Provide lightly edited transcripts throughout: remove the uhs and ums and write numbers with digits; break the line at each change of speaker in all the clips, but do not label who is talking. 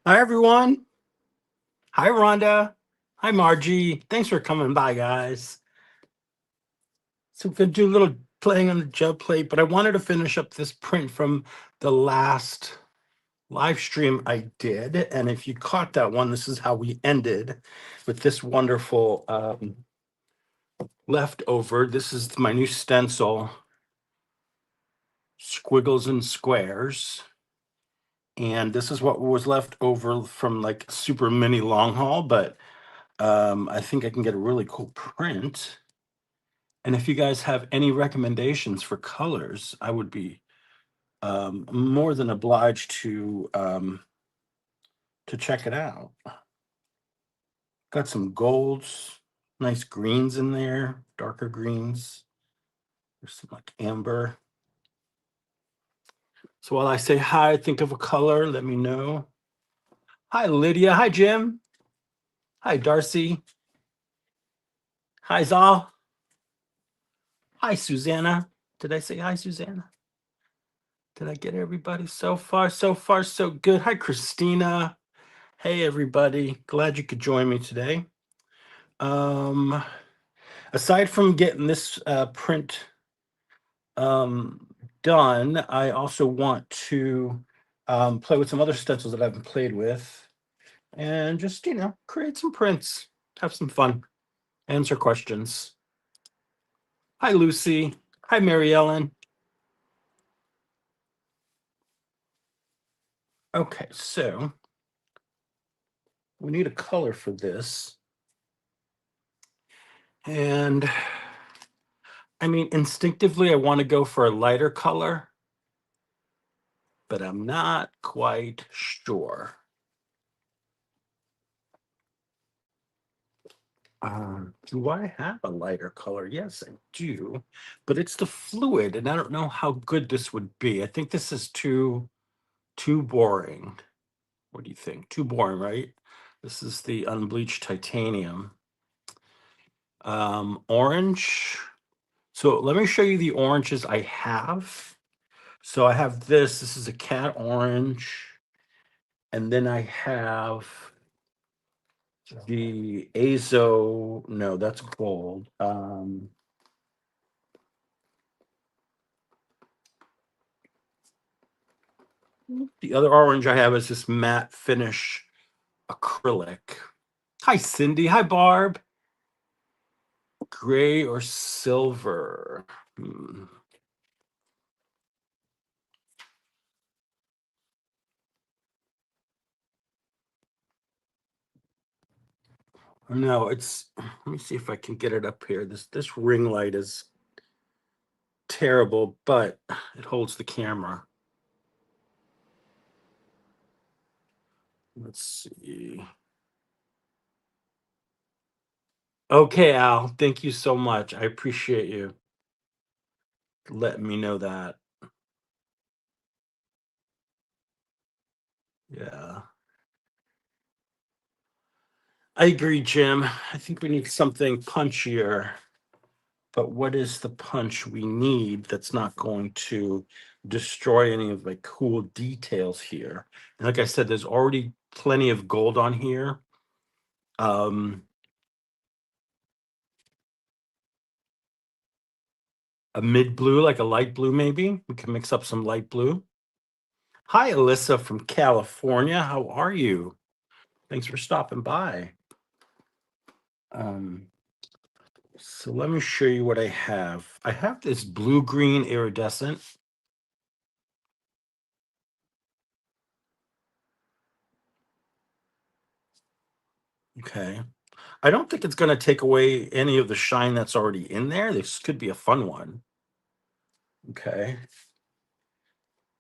Hi, everyone. Hi, Rhonda. Hi, Margie. Thanks for coming by, guys. So, we're going to do a little playing on the gel plate, but I wanted to finish up this print from the last live stream I did. And if you caught that one, this is how we ended with this wonderful leftover. This is my new stencil, Squiggles and Squares. And this is what was left over from like super mini long haul, but I think I can get a really cool print. And if you guys have any recommendations for colors, I would be more than obliged to check it out. Got some golds, nice greens in there, darker greens. There's some like amber. So while I say hi, think of a color, let me know. Hi, Lydia. Hi, Jim. Hi, Darcy. Hi, Zal. Hi, Susanna. Did I say hi, Susanna? Did I get everybody so far? So far, so good. Hi, Christina. Hey, everybody. Glad you could join me today. Um, Aside from getting this print um, done, I also want to play with some other stencils that I haven't played with and just, create some prints, have some fun, answer questions. Hi, Lucy. Hi, Mary Ellen. Okay, so we need a color for this. And I mean, instinctively, I want to go for a lighter color, but I'm not quite sure. Do I have a lighter color? Yes, I do, but it's the fluid, and I don't know how good this would be. I think this is too boring. What do you think? Too boring, right? This is the unbleached titanium. Orange. So let me show you the oranges I have. So I have this. This is a cat orange, and then I have the azo. No, that's gold. The other orange I have is this matte finish acrylic. Hi, Cindy. Hi, Barb. Gray or silver? Hmm. No, it's. Let me see if I can get it up here. This ring light is terrible, but it holds the camera. Let's see. Okay, Al. Thank you so much. I appreciate you letting me know that. Yeah. I agree, Jim. I think we need something punchier. But what is the punch we need that's not going to destroy any of my cool details here? And like I said, there's already plenty of gold on here. Um, a mid blue, like a light blue, maybe. We can mix up some light blue. Hi, Alyssa from California. How are you? Thanks for stopping by. Um, so let me show you what I have. I have this blue green iridescent. Okay. I don't think it's going to take away any of the shine that's already in there. This could be a fun one. Okay.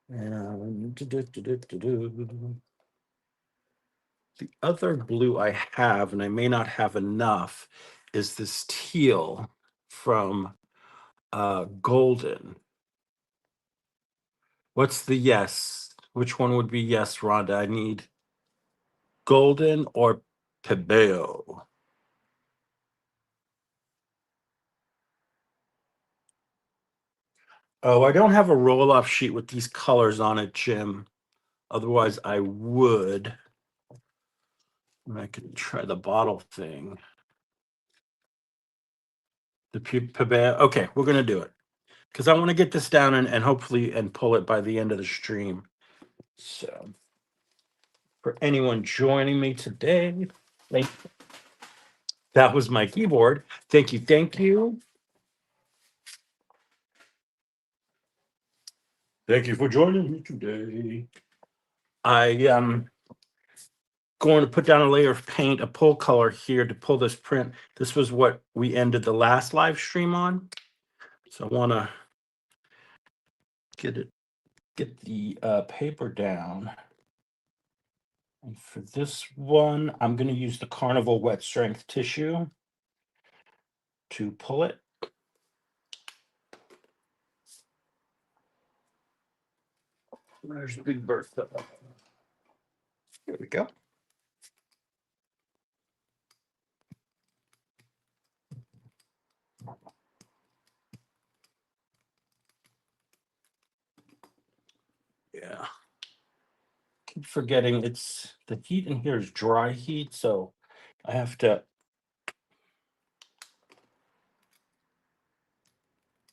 And the other blue I have, and I may not have enough, is this teal from Golden. What's the yes? Which one would be yes, Rhonda? I need Golden or Pebeo. Oh, I don't have a roll off sheet with these colors on it, Jim. Otherwise, I would. I could try the bottle thing. The okay, we're gonna do it because I want to get this down and hopefully and pull it by the end of the stream. So, for anyone joining me today, thank that was my keyboard. Thank you, thank you. Thank you for joining me today. I am going to put down a layer of paint, a pull color here to pull this print. This was what we ended the last live stream on. So I want to get the paper down. And for this one, I'm going to use the Carnival wet strength tissue to pull it. There's Big Bertha. Here we go. Yeah. Keep forgetting it's the heat in here is dry heat, so I have to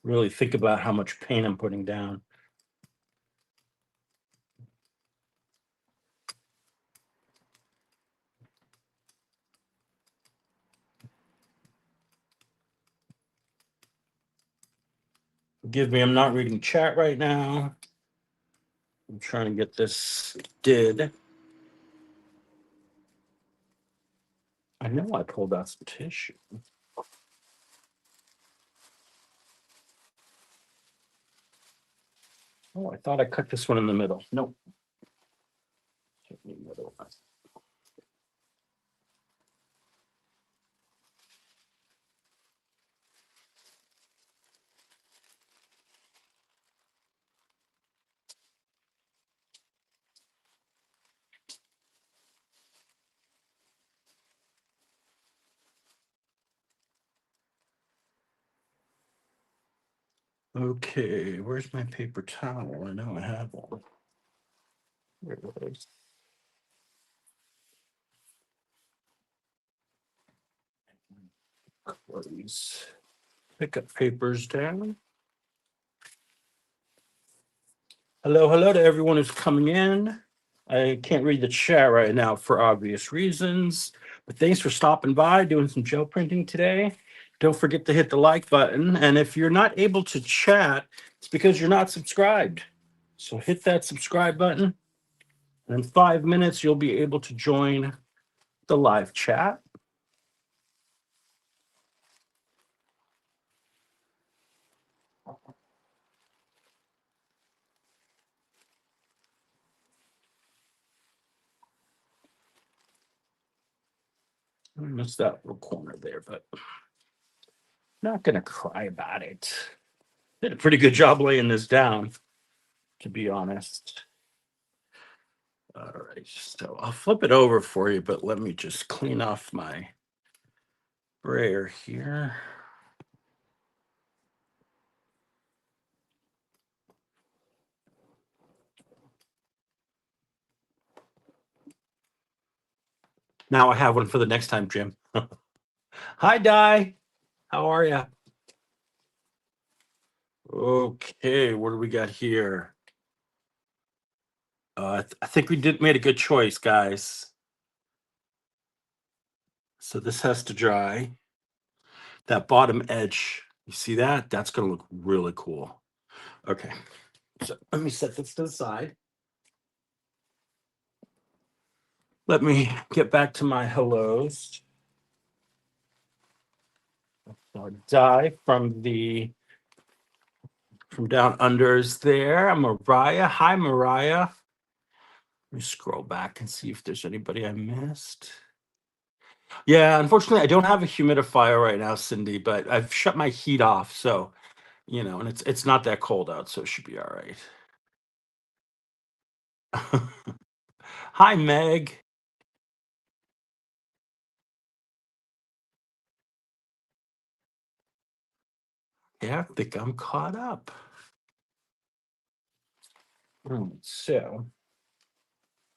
really think about how much paint I'm putting down. Forgive me, I'm not reading chat right now. I'm trying to get this did. I know I pulled out some tissue. Oh, I thought I cut this one in the middle. Nope. Okay, where's my paper towel? I know I have one. There it is. Please pick up papers down. Hello to everyone who's coming in. I can't read the chat right now for obvious reasons, but thanks for stopping by, doing some gel printing today. Don't forget to hit the like button. And if you're not able to chat, it's because you're not subscribed. So hit that subscribe button. And in 5 minutes, you'll be able to join the live chat. I missed that little corner there, but not going to cry about it. Did a pretty good job laying this down, to be honest. All right, so I'll flip it over for you, but let me just clean off my brayer here. Now I have one for the next time, Jim. Hi, Di. How are you? Okay, what do we got here? I think we made a good choice, guys. So this has to dry. That bottom edge, you see that? That's going to look really cool. Okay, so let me set this to the side. Let me get back to my hellos. Di from down unders there. Mariah. Hi, Mariah. Let me scroll back and see if there's anybody I missed. Yeah, unfortunately, I don't have a humidifier right now, Cindy, but I've shut my heat off, so and it's not that cold out, so it should be all right. Hi, Meg. Yeah, I think I'm caught up. So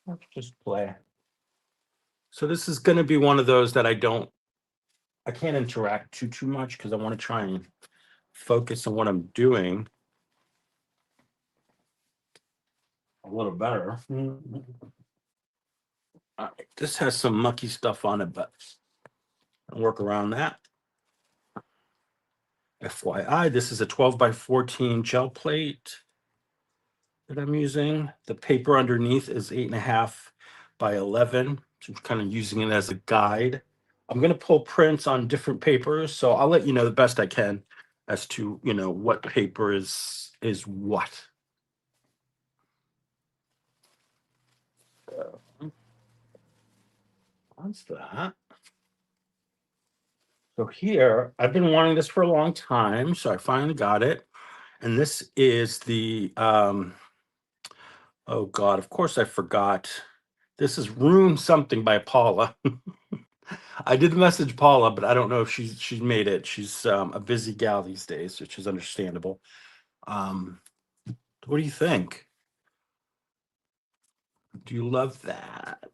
let's just play. So this is going to be one of those that I can't interact too much because I want to try and focus on what I'm doing a little better. All right, this has some mucky stuff on it, but I'll work around that. FYI, this is a 12 by 14 gel plate that I'm using. The paper underneath is 8.5 by 11. So I'm kind of using it as a guide. I'm going to pull prints on different papers, so I'll let you know the best I can as to what paper is what. What's that? So here, I've been wanting this for a long time, so I finally got it. And this is the oh God, of course I forgot. This is Room Something by Paula. I did message Paula, but I don't know if she's made it. She's a busy gal these days, which is understandable. Um, what do you think? Do you love that?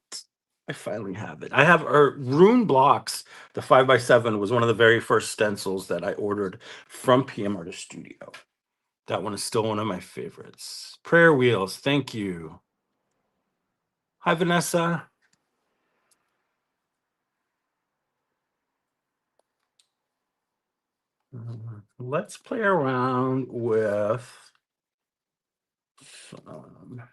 I finally have it. I have Rune Blocks. The 5x7 was one of the very first stencils that I ordered from PM Artist Studio. That one is still one of my favorites. Prayer Wheels, thank you. Hi, Vanessa. Let's play around with some.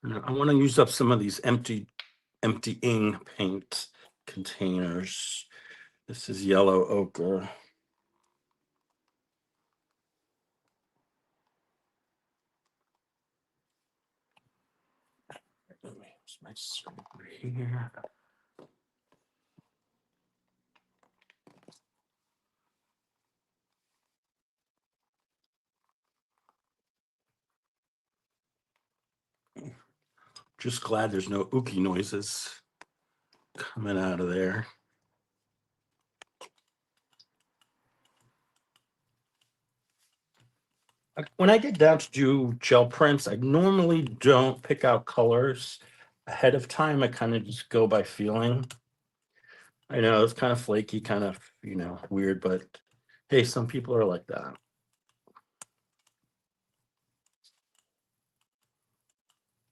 I want to use up some of these emptying paint containers. This is yellow ochre. Let me use my scraper here. Just glad there's no ookie noises coming out of there. When I get down to do gel prints, I normally don't pick out colors ahead of time. I kind of just go by feeling. I know it's kind of flaky, kind of, weird, but hey, some people are like that.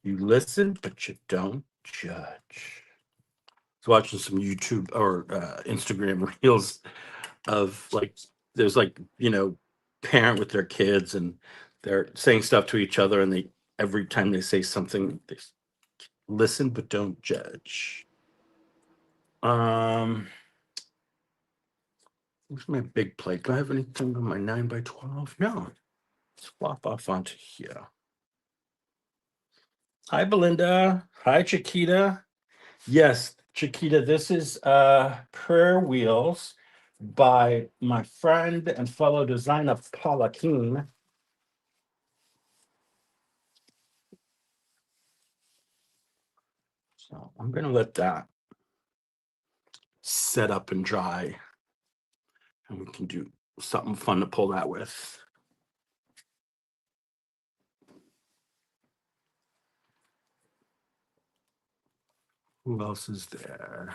You listen, but you don't judge. I was watching some YouTube or Instagram reels of there's parent with their kids and they're saying stuff to each other, and every time they say something, they listen but don't judge. Where's my big plate? Do I have anything on my 9x12? No. Let's flop off onto here. Hi, Belinda. Hi, Chiquita. Yes, Chiquita, this is Prayer Wheels by my friend and fellow designer, Paula King. So I'm going to let that set up and dry, and we can do something fun to pull that with. Who else is there?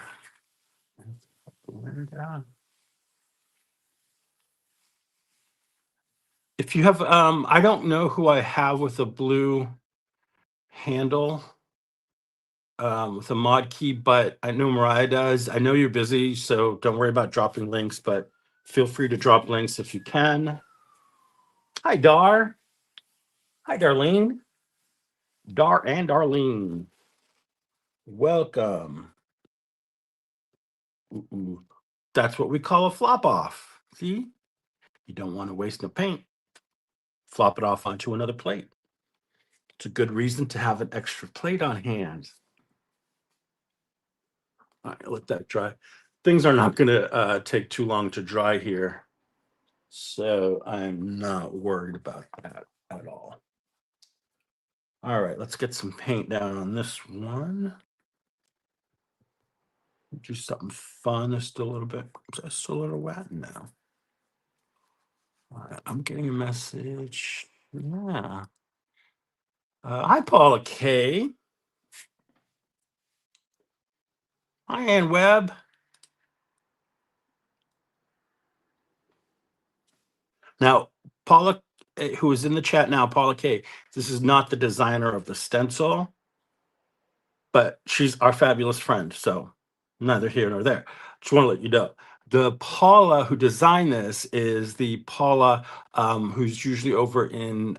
If you have, I don't know who I have with a blue handle, with a mod key, but I know Mariah does. I know you're busy, so don't worry about dropping links, but feel free to drop links if you can. Hi, Dar. Hi, Darlene. Dar and Darlene. Welcome. Ooh. That's what we call a flop off. See? You don't want to waste no paint. Flop it off onto another plate. It's a good reason to have an extra plate on hand. All right, let that dry. Things are not going to take too long to dry here, so I'm not worried about that at all. All right, let's get some paint down on this one. Do something fun. It's still a little bit, it's still a little wet now. All right, I'm getting a message. Yeah. Hi, Paula K. Hi, Ann Webb. Now, Paula, who is in the chat now, Paula K. This is not the designer of the stencil, but she's our fabulous friend. So neither here nor there. Just want to let you know. The Paula who designed this is the Paula who's usually over in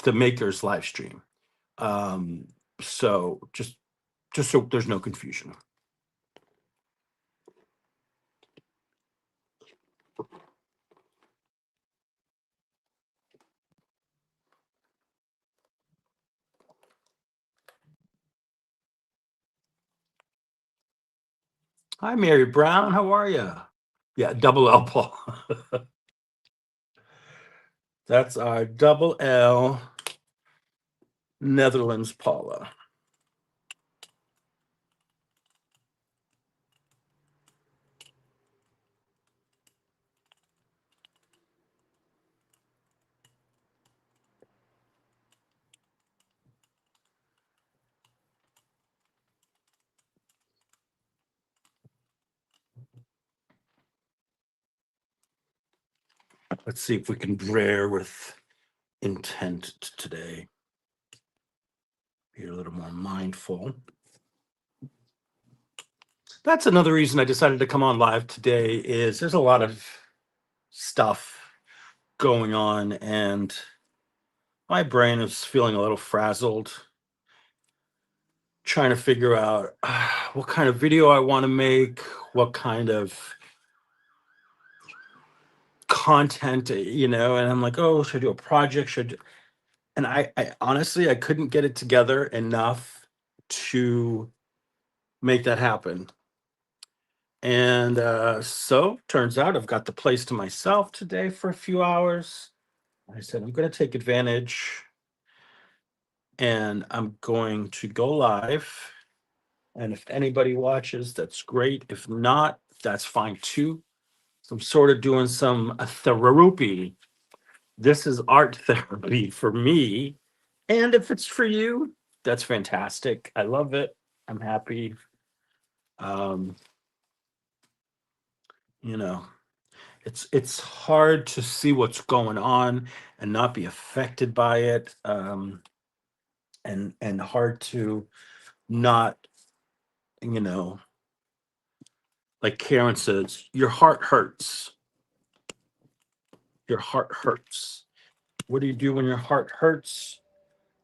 the Makers live stream. Um, so just so there's no confusion. Hi, Mary Brown. How are you? Yeah, double L Paul. That's our double L Netherlands Paula. Let's see if we can bear with intent today. Be a little more mindful. That's another reason I decided to come on live today is there's a lot of stuff going on and my brain is feeling a little frazzled trying to figure out what kind of video I want to make, what kind of content, and I'm like, oh, should I do a project? And I honestly, I couldn't get it together enough to make that happen. And so turns out I've got the place to myself today for a few hours. I said, I'm going to take advantage and I'm going to go live. And if anybody watches, that's great. If not, that's fine too. So I'm sort of doing some therapy. This is art therapy for me. And if it's for you, that's fantastic. I love it. I'm happy. Um, you know, it's hard to see what's going on and not be affected by it. And hard to not, you know, like Karen says, your heart hurts. Your heart hurts. What do you do when your heart hurts?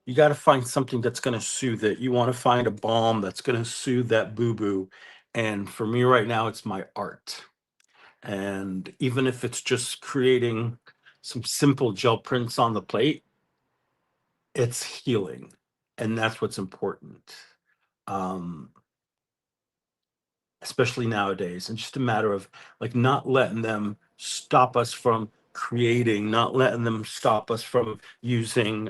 You got to find something that's going to soothe it. You want to find a balm that's going to soothe that boo boo. And for me right now, it's my art. And even if it's just creating some simple gel prints on the plate, it's healing. And that's what's important. Um, especially nowadays. And just a matter of like not letting them stop us from creating, not letting them stop us from using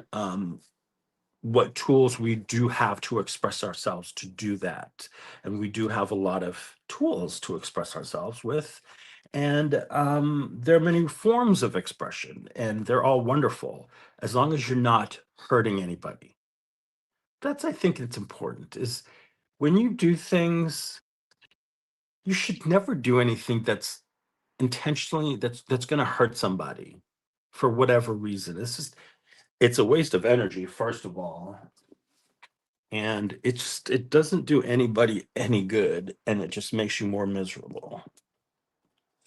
what tools we do have to express ourselves to do that. And we do have a lot of tools to express ourselves with. And there are many forms of expression, and they're all wonderful as long as you're not hurting anybody. That's, I think, it's important is when you do things, you should never do anything that's intentionally that's going to hurt somebody for whatever reason. It's a waste of energy, first of all, and it doesn't do anybody any good, and it just makes you more miserable.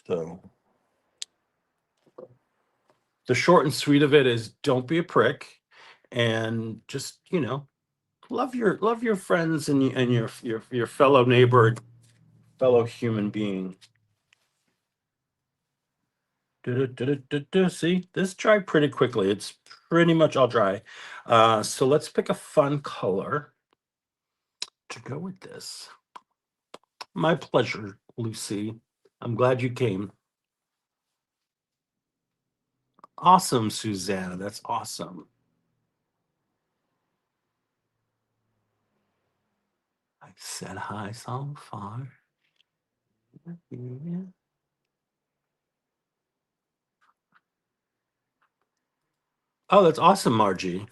So the short and sweet of it is don't be a prick and just, love your friends and your fellow neighbor, fellow human being. See, this dried pretty quickly. It's pretty much all dry. So let's pick a fun color to go with this. My pleasure, Lucy. I'm glad you came. Awesome, Susanna. That's awesome. I said hi so far. Yeah. Oh, that's awesome, Margie.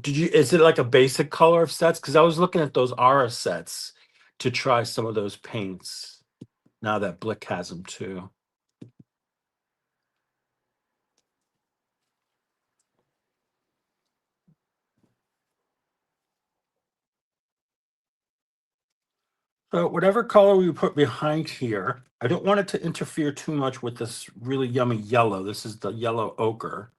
Is it like a basic color of sets? Because I was looking at those Ara sets to try some of those paints. Now that Blick has them too. So whatever color we put behind here, I don't want it to interfere too much with this really yummy yellow. This is the yellow ochre.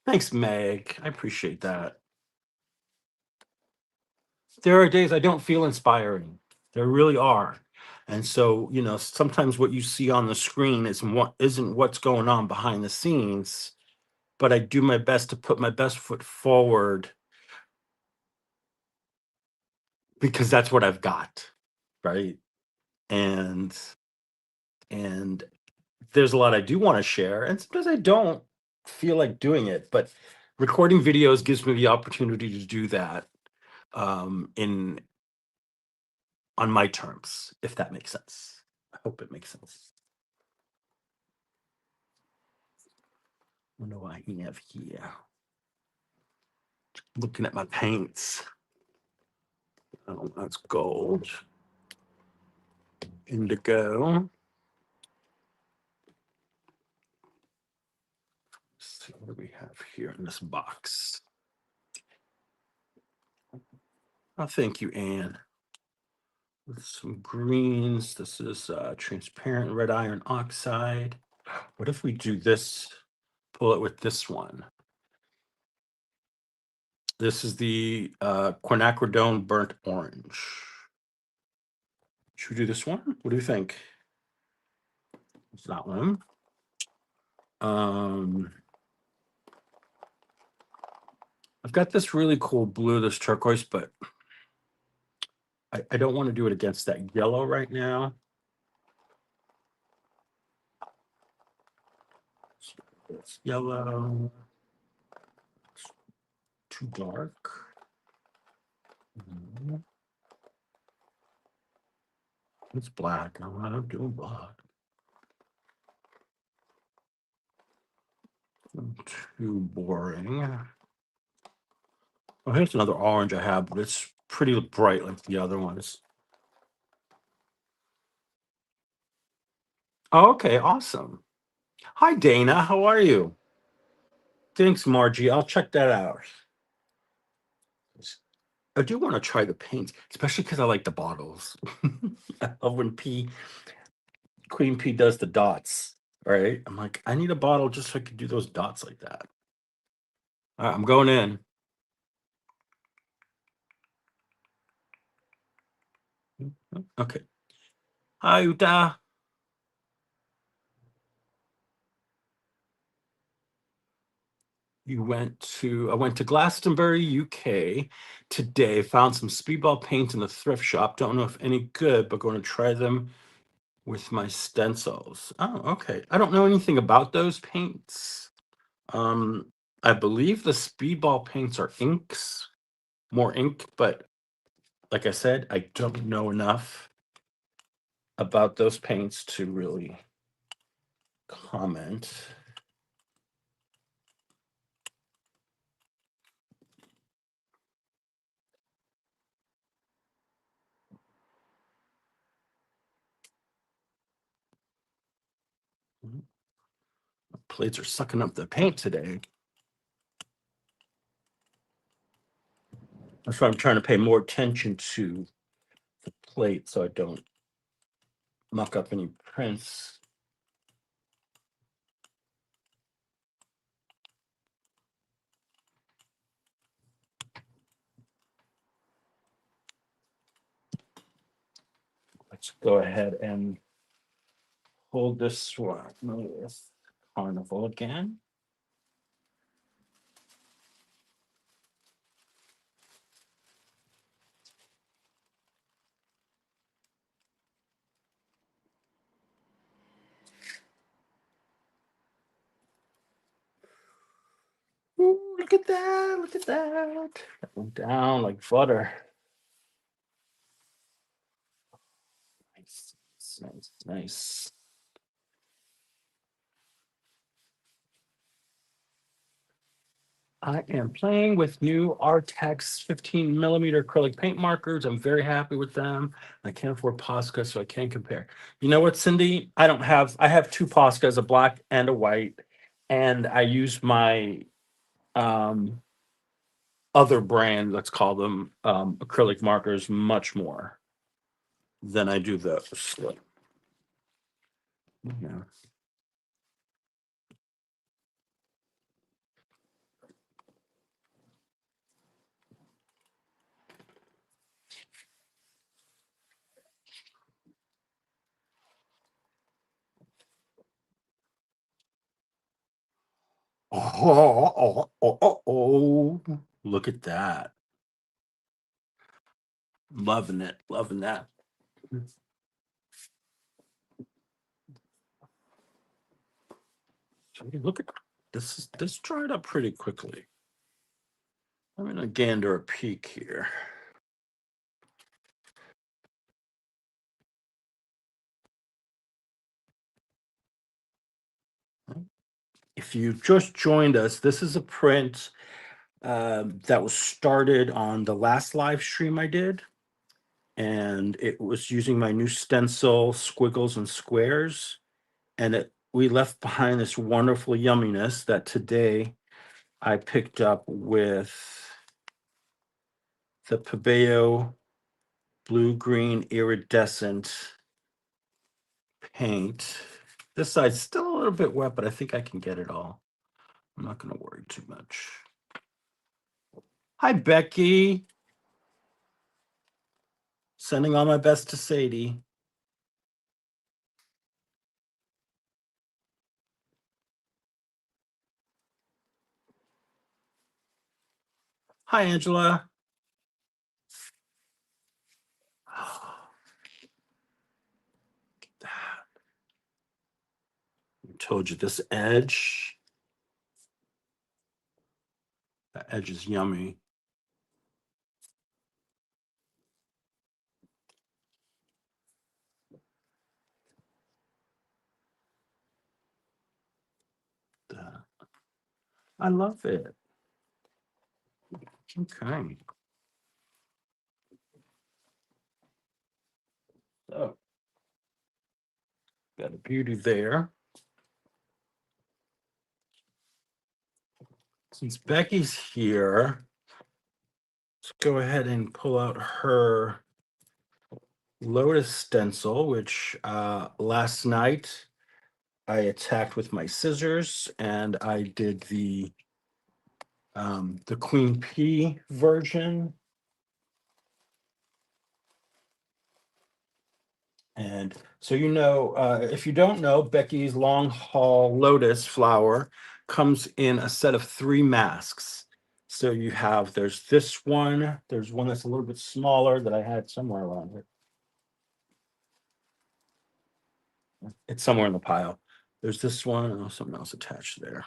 Thanks, Meg. I appreciate that. There are days I don't feel inspiring. There really are. And so, sometimes what you see on the screen isn't what's going on behind the scenes, but I do my best to put my best foot forward because that's what I've got, right? And and there's a lot I do want to share, and sometimes I don't feel like doing it, but recording videos gives me the opportunity to do that in on my terms, if that makes sense. I hope it makes sense. What do I have here? Looking at my paints. Oh, that's gold. Indigo. Let's see what do we have here in this box. Oh, thank you, Anne. With some greens. This is transparent red iron oxide. What if we do this? Pull it with this one. This is the quinacridone burnt orange. Should we do this one? What do you think? It's that one. I've got this really cool blue, this turquoise, but I don't want to do it against that yellow right now. It's yellow. It's too dark. It's black. I want to do black. Too boring. Oh, here's another orange I have, but it's pretty bright like the other ones. Oh, okay, awesome. Hi, Dana. How are you? Thanks, Margie. I'll check that out. I do want to try the paints, especially because I like the bottles. I love when Queen P does the dots, right? I'm like, I need a bottle just so I can do those dots like that. All right, I'm going in. Okay. Hi, Uta. I went to Glastonbury, UK today. Found some speedball paint in the thrift shop. Don't know if any good, but going to try them with my stencils. Oh, okay. I don't know anything about those paints. Um, I believe the speedball paints are inks, more ink, but like I said, I don't know enough about those paints to really comment. Plates are sucking up the paint today. That's why I'm trying to pay more attention to the plate so I don't muck up any prints. Let's go ahead and hold this one with Carnival again. Ooh, look at that, look at that. That went down like butter. Nice, nice, nice. I am playing with new Artex 15 millimeter acrylic paint markers. I'm very happy with them. I can't afford Posca, so I can't compare. You know what, Cindy? I have two Poscas, a black and a white, and I use my um, other brand, let's call them acrylic markers, much more than I do those. So, yeah. Oh, look at that. Loving it, loving that. So look at this dried up pretty quickly. I'm gonna gander a peek here. If you just joined us, this is a print that was started on the last live stream I did. And it was using my new stencil, squiggles and squares. And we left behind this wonderful yumminess that today I picked up with the Pabeo blue green iridescent paint. This side's still a little bit wet, but I think I can get it all. I'm not going to worry too much. Hi, Becky. Sending all my best to Sadie. Hi, Angela. I told you this edge. That edge is yummy. I love it. Okay. So, got a beauty there. Since Becky's here, let's go ahead and pull out her Lotus stencil, which last night I attacked with my scissors, and I did the Queen P version. And so, if you don't know, Becky's Long Haul Lotus flower comes in a set of 3 masks. So there's this one, there's one that's a little bit smaller that I had somewhere around here. It's somewhere in the pile. There's this one, and there's something else attached there.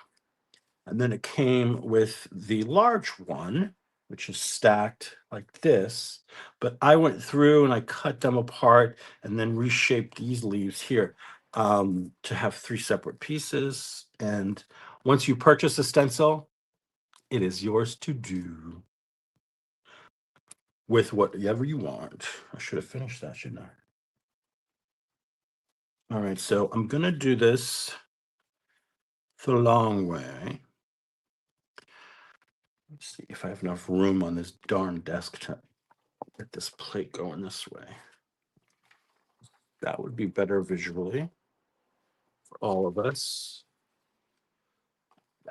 And then it came with the large one, which is stacked like this. But I went through and I cut them apart and then reshaped these leaves here to have 3 separate pieces. And once you purchase a stencil, it is yours to do with whatever you want. I should have finished that, shouldn't I? All right, so I'm going to do this the long way. Let's see if I have enough room on this darn desk to get this plate going this way. That would be better visually for all of us.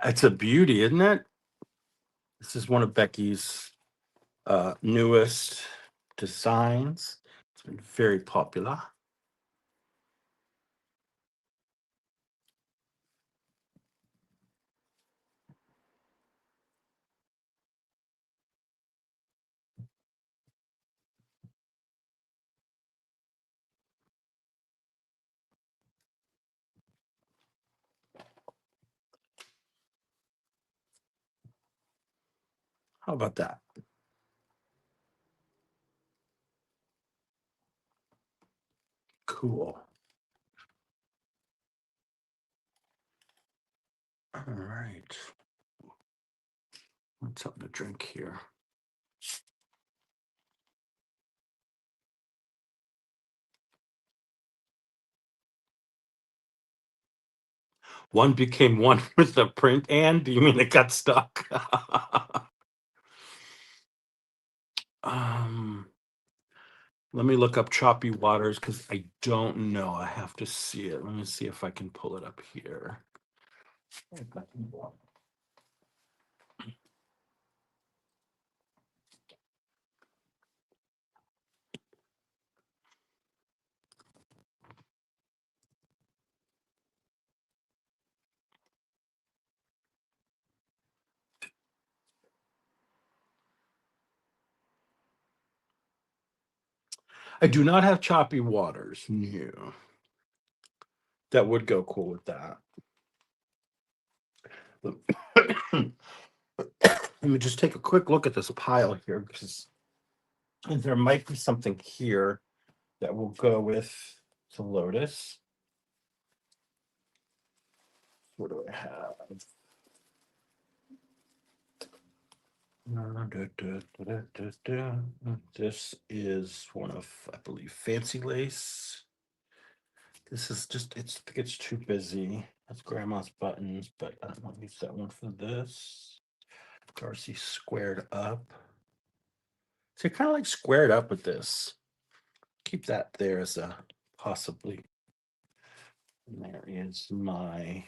It's a beauty, isn't it? This is one of Becky's newest designs. It's been very popular. How about that? Cool. All right. Want something to drink here. One became one with the print, and do you mean it got stuck? um, Let me look up choppy waters because I don't know. I have to see it. Let me see if I can pull it up here. I do not have choppy waters. No. That would go cool with that. Let me just take a quick look at this pile here because there might be something here that will go with the lotus. What do I have? This is one of, I believe, Fancy Lace. This is just, it's too busy. That's Grandma's buttons, but I don't want to use that one for this. Darcy squared up. So kind of like squared up with this. Keep that there as a possibly. And there is my.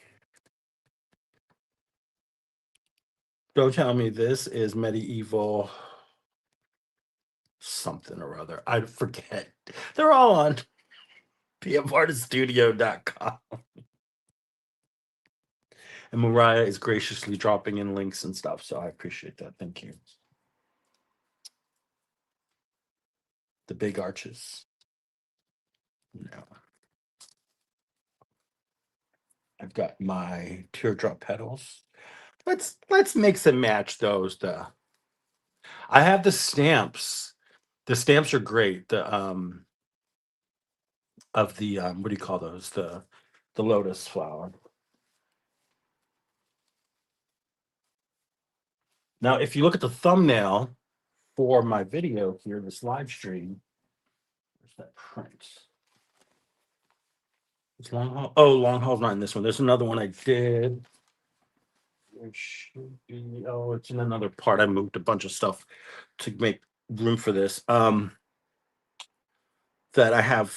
Don't tell me this is medieval something or other. I forget. They're all on pfartiststudio.com. And Mariah is graciously dropping in links and stuff. So I appreciate that. Thank you. The big arches. No. I've got my teardrop petals. Let's mix and match those. I have the stamps. The stamps are great. The of the what do you call those? The lotus flower. Now, if you look at the thumbnail for my video here, this live stream, where's that print? It's long haul. Oh, long haul's not in this one. There's another one I did. There should be. Oh, it's in another part. I moved a bunch of stuff to make room for this. That I have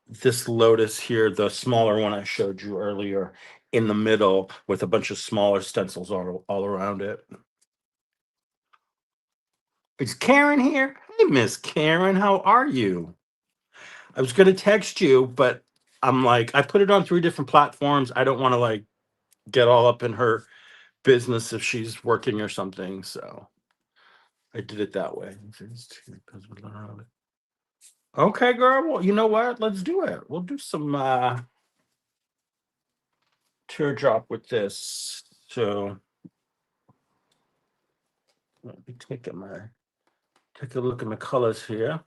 this lotus here, the smaller one I showed you earlier, in the middle with a bunch of smaller stencils all around it. Is Karen here? Hey, Miss Karen, how are you? I was going to text you, but I'm like, I put it on 3 different platforms. I don't want to like get all up in her business if she's working or something. So I did it that way. Okay, girl. Well, you know what? Let's do it. We'll do some teardrop with this. So let me take a look at my colors here.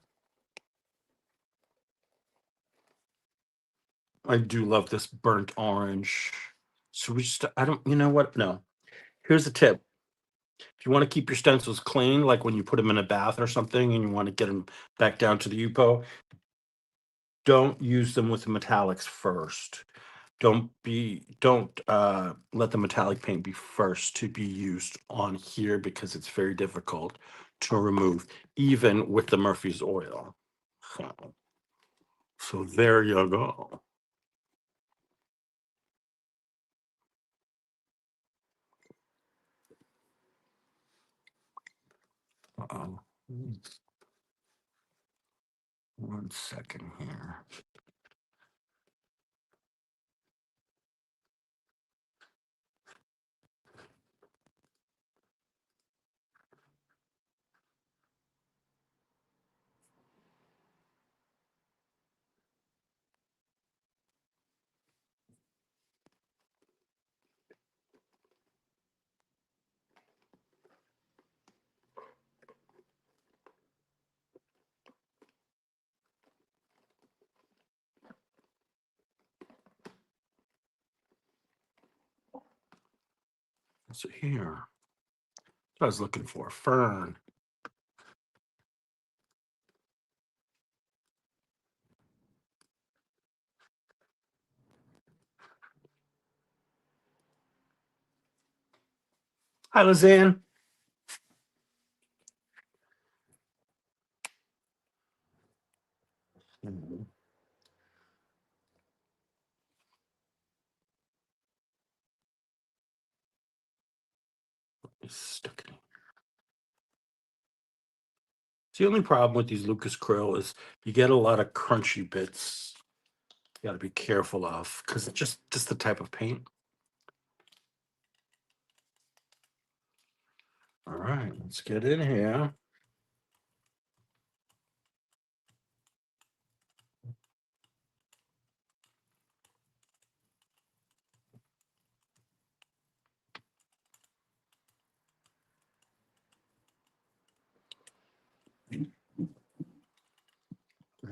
I do love this burnt orange. So we just, I don't, you know what? No. Here's the tip. If you want to keep your stencils clean, like when you put them in a bath or something and you want to get them back down to the Yupo, don't use them with the metallics first. Don't let the metallic paint be first to be used on here because it's very difficult to remove, even with the Murphy's oil. So there you go. Uh-oh. 1 second here. So here. what I was looking for. Fern. Hi, Lizanne. Mhm. It's stuck in. The only problem with these Lucas Krill is you get a lot of crunchy bits. You got to be careful of because it's just the type of paint. All right, let's get in here.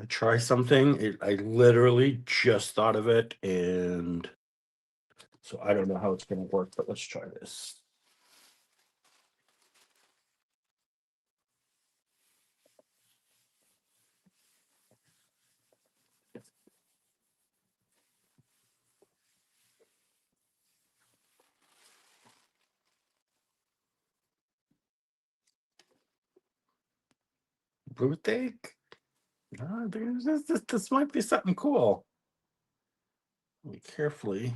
I try something. I literally just thought of it, and so I don't know how it's going to work, but let's try this. Blue thick? This might be something cool. Let me carefully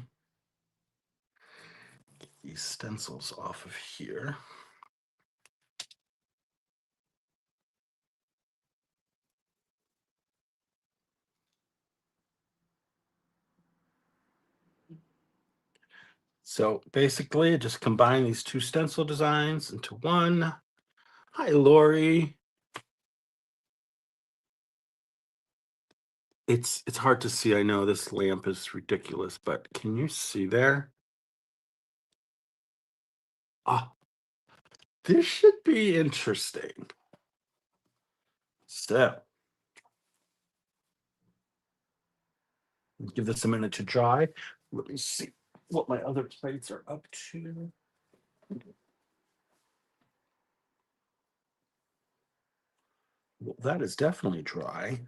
get these stencils off of here. So basically, I just combine these two stencil designs into one. Hi, Lori. It's hard to see. I know this lamp is ridiculous, but can you see there? Ah, this should be interesting. So give this a minute to dry. Let me see what my other plates are up to. Well, that is definitely dry.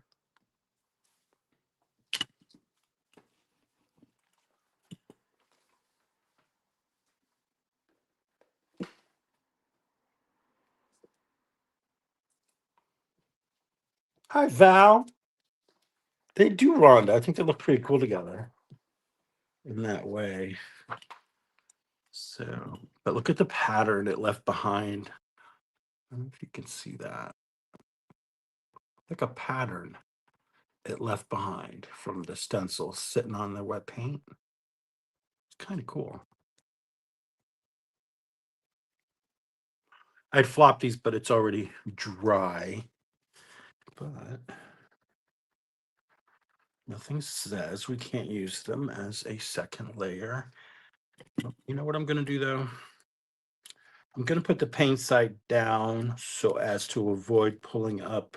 Hi, Val. They do, Rhonda. I think they look pretty cool together in that way. So, but look at the pattern it left behind. I don't know if you can see that. Like a pattern it left behind from the stencil sitting on the wet paint. It's kind of cool. I'd flop these, but it's already dry. But nothing says we can't use them as a second layer. You know what I'm going to do though? I'm going to put the paint side down so as to avoid pulling up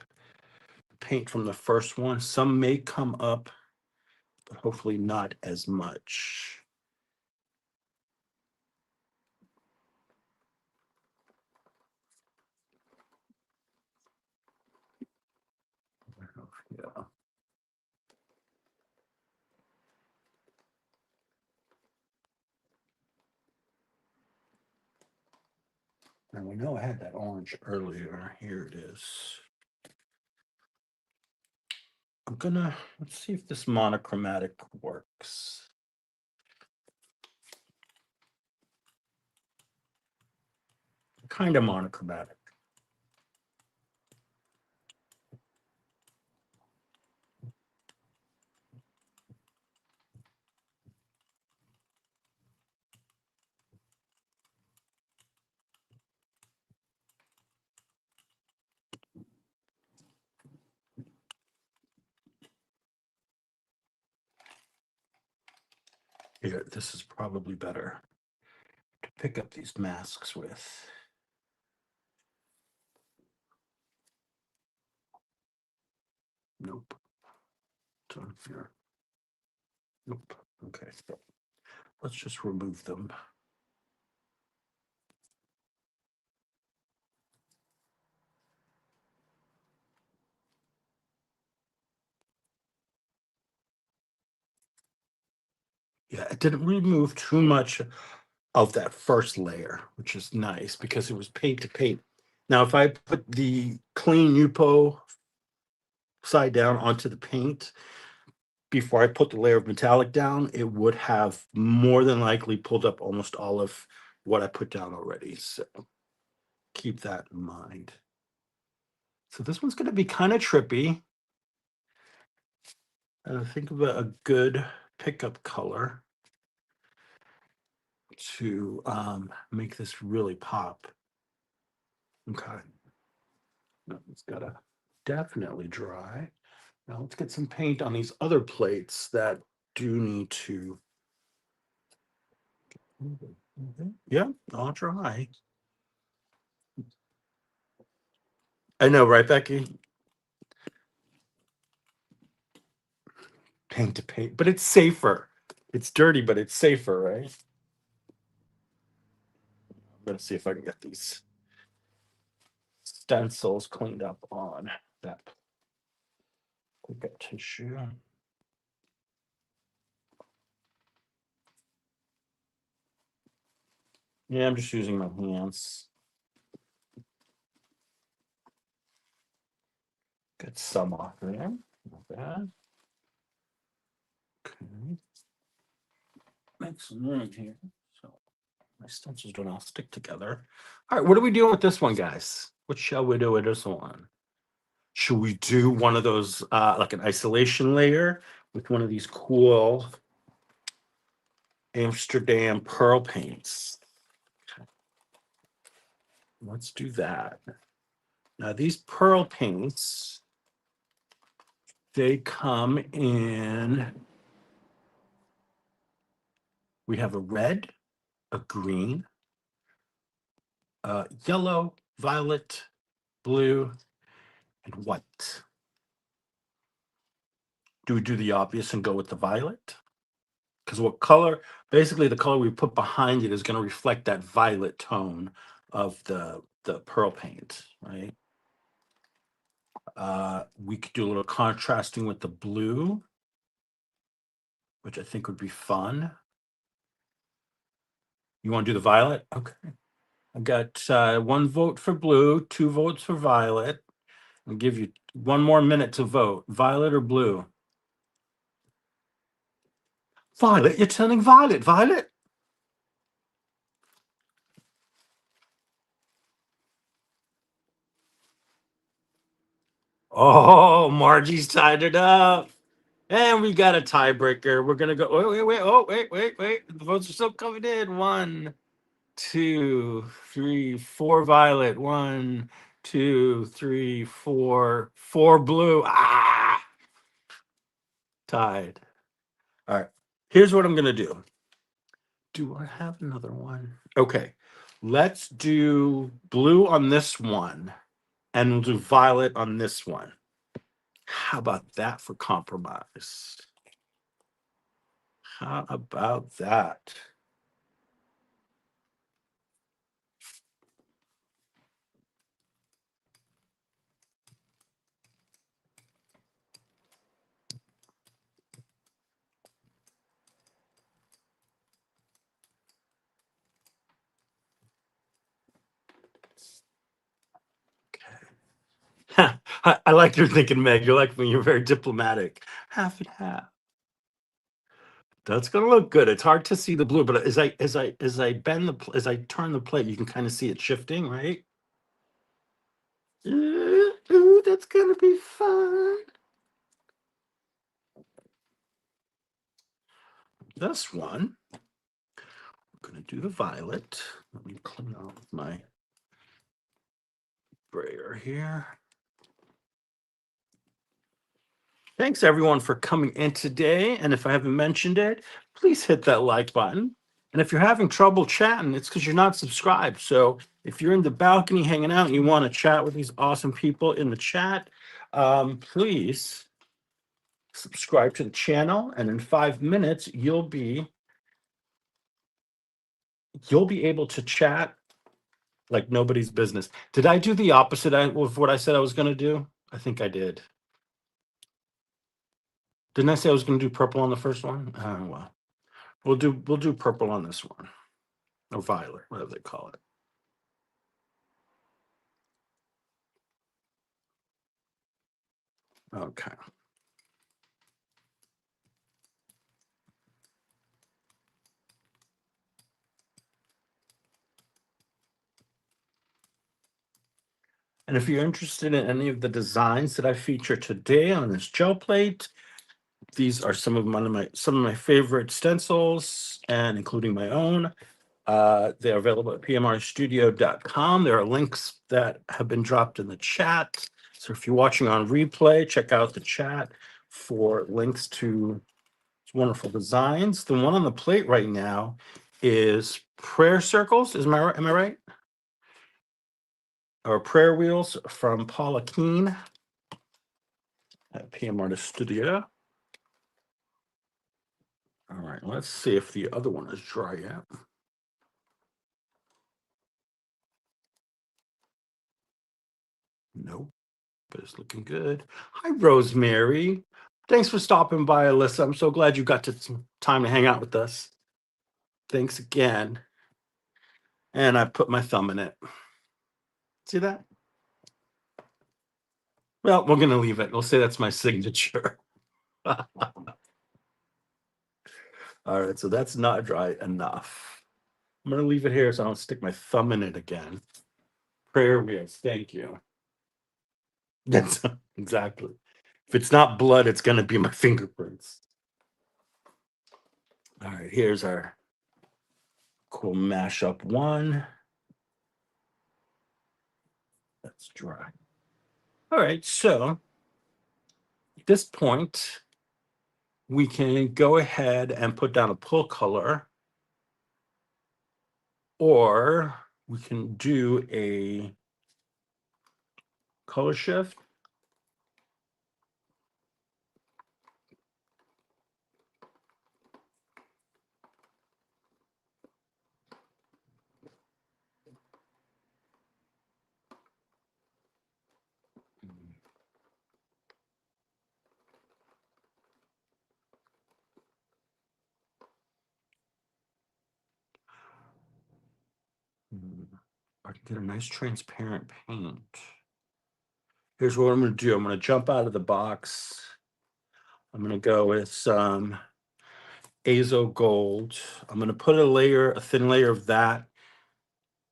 paint from the first one. Some may come up, but hopefully not as much. Yeah. And we know I had that orange earlier. Here it is. Let's see if this monochromatic works. Kind of monochromatic. Here, this is probably better to pick up these masks with. Nope. It's on here. Nope. Okay, so let's just remove them. Yeah, it didn't remove too much of that first layer, which is nice because it was paint to paint. Now, if I put the clean Yupo side down onto the paint before I put the layer of metallic down, it would have more than likely pulled up almost all of what I put down already. So keep that in mind. So this one's going to be kind of trippy. Think of a good pickup color to make this really pop. Okay. No, it's got to definitely dry. Now let's get some paint on these other plates that do need to. Yeah, all dry. I know, right, Becky? Paint to paint, but it's safer. It's dirty, but it's safer, right? I'm gonna see if I can get these stencils cleaned up on that pickup tissue. Yeah, I'm just using my hands. Get some off there. Not bad. Okay. Make some room here. So my stencils don't all stick together. All right, what are we doing with this one, guys? What shall we do with this one? Should we do one of those like an isolation layer with one of these cool Amsterdam pearl paints? Let's do that. Now these pearl paints, they come in, we have a red, a green, yellow, violet, blue, and white. Do we do the obvious and go with the violet? Because what color, basically the color we put behind it is going to reflect that violet tone of the pearl paint, right? We could do a little contrasting with the blue, which I think would be fun. You want to do the violet? Okay. I got 1 vote for blue, 2 votes for violet. I'll give you 1 more minute to vote. Violet or blue? Violet, you're turning violet, Violet. Oh, Margie's tied it up. And we got a tiebreaker. We're gonna go. Wait. The votes are still coming in. 1, 2, 3, 4 violet. 1, 2, 3, 4. 4 blue. Ah, tied. All right. Here's what I'm gonna do. Do I have another one? Okay. Let's do blue on this one, and we'll do violet on this one. How about that for compromise? How about that? I like your thinking, Meg. You like when you're very diplomatic. Half and half. That's gonna look good. It's hard to see the blue, but as I bend as I turn the plate, you can kind of see it shifting, right? Ooh, that's gonna be fun. This one, I'm gonna do the violet. Let me clean off my brayer here. Thanks everyone for coming in today. And if I haven't mentioned it, please hit that like button. And if you're having trouble chatting, it's because you're not subscribed. So if you're in the balcony hanging out and you want to chat with these awesome people in the chat, please subscribe to the channel. And in 5 minutes, you'll be able to chat like nobody's business. Did I do the opposite of what I said I was going to do? I think I did. Didn't I say I was going to do purple on the first one? Well. We'll do purple on this one, or violet, whatever they call it. Okay. And if you're interested in any of the designs that I feature today on this gel plate, these are some of my favorite stencils, and including my own. They're available at pmrstudio.com. There are links that have been dropped in the chat. So if you're watching on replay, check out the chat for links to wonderful designs. The one on the plate right now is prayer circles. Am I right? Or prayer wheels from Paula Keen at PM Artist Studio. All right, let's see if the other one is dry yet. Nope, but it's looking good. Hi, Rosemary. Thanks for stopping by, Alyssa. I'm so glad you got some time to hang out with us. Thanks again. And I put my thumb in it. See that? Well, we're going to leave it. We'll say that's my signature. All right, so that's not dry enough. I'm going to leave it here so I don't stick my thumb in it again. Prayer wheels, thank you. That's exactly. If it's not blood, it's going to be my fingerprints. All right, here's our cool mashup one. That's dry. All right, so at this point, we can go ahead and put down a pull color, or we can do a color shift. I can get a nice transparent paint. Here's what I'm going to do. I'm going to jump out of the box. I'm going to go with some Azo Gold. I'm going to put a thin layer of that,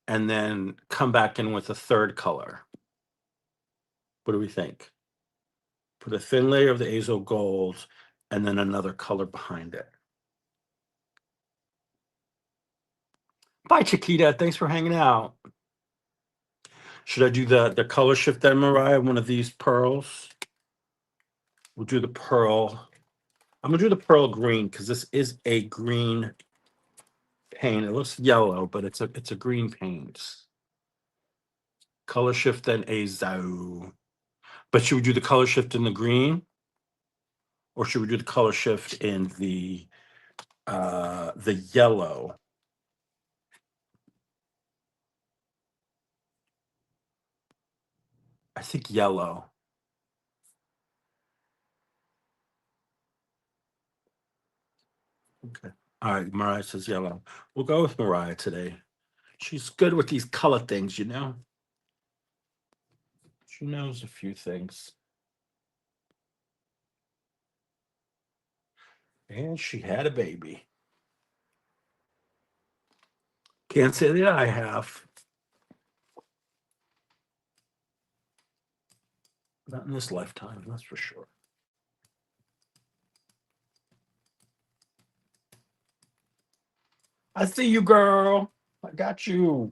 and then come back in with a third color. What do we think? Put a thin layer of the Azo Gold and then another color behind it. Bye, Chiquita. Thanks for hanging out. Should I do the color shift then, Mariah? One of these pearls? We'll do the pearl. I'm going to do the pearl green because this is a green paint. It looks yellow, but it's a green paint. Color shift then Azo. But should we do the color shift in the green? Or should we do the color shift in the yellow? I think yellow. Okay. All right, Mariah says yellow. We'll go with Mariah today. She's good with these color things, you know? She knows a few things. And she had a baby. Can't say that I have. Not in this lifetime, that's for sure. I see you, girl. I got you.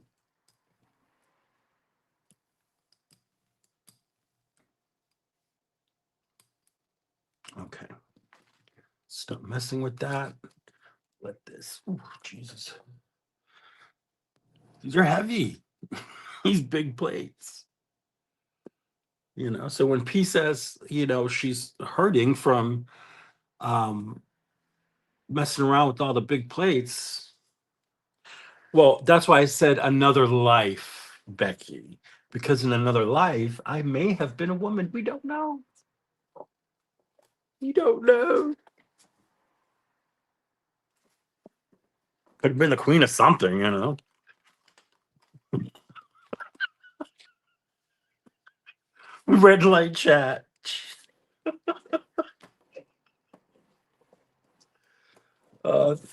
Okay. Stop messing with that. Let this. Ooh, Jesus. These are heavy. These big plates. You know, so when P says, she's hurting from messing around with all the big plates. Well, that's why I said another life, Becky, because in another life, I may have been a woman. We don't know. You don't know. Could have been the queen of something, you know. Red light chat.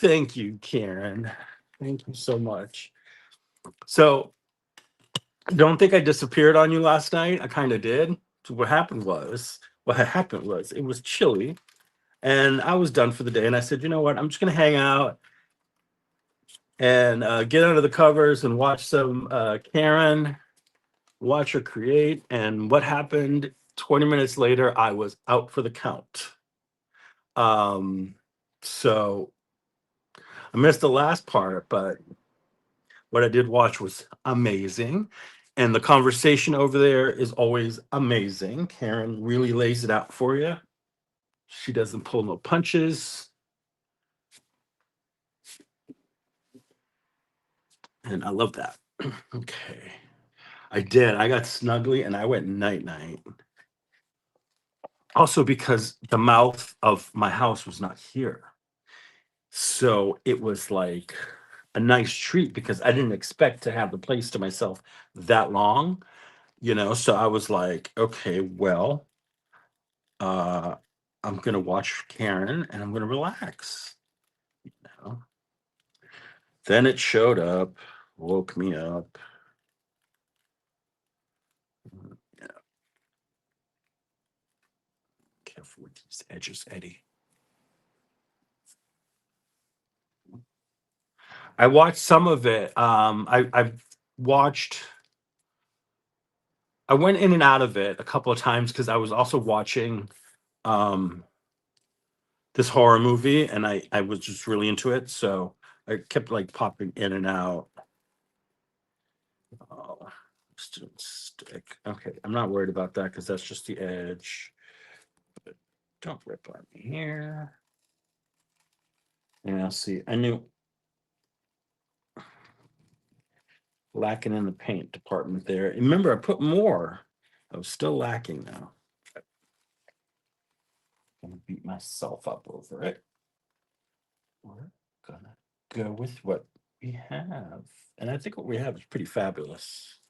Thank you, Karen. Thank you so much. So, don't think I disappeared on you last night. I kind of did. So what happened was it was chilly, and I was done for the day. And I said, you know what? I'm just gonna hang out and get under the covers and watch some Karen, watch her create. And what happened? 20 minutes later, I was out for the count. Um, so I missed the last part, but what I did watch was amazing. And the conversation over there is always amazing. Karen really lays it out for you. She doesn't pull no punches. And I love that. Okay. I did. I got snuggly and I went night night. Also, because the mouth of my house was not here. So it was like a nice treat because I didn't expect to have the place to myself that long, you know. So I was like, okay, well, uh, I'm gonna watch Karen and I'm gonna relax. You know? Then it showed up, woke me up. Yeah, careful with these edges, Eddie. I watched some of it. I've watched. I went in and out of it a couple of times because I was also watching um, this horror movie, and I was just really into it. So I kept like popping in and out. Oh, student stick. Okay, I'm not worried about that because that's just the edge. But don't rip on me here. And I'll see. I knew lacking in the paint department there. Remember, I put more. I was still lacking now. I'm gonna beat myself up over it. We're gonna go with what we have. And I think what we have is pretty fabulous.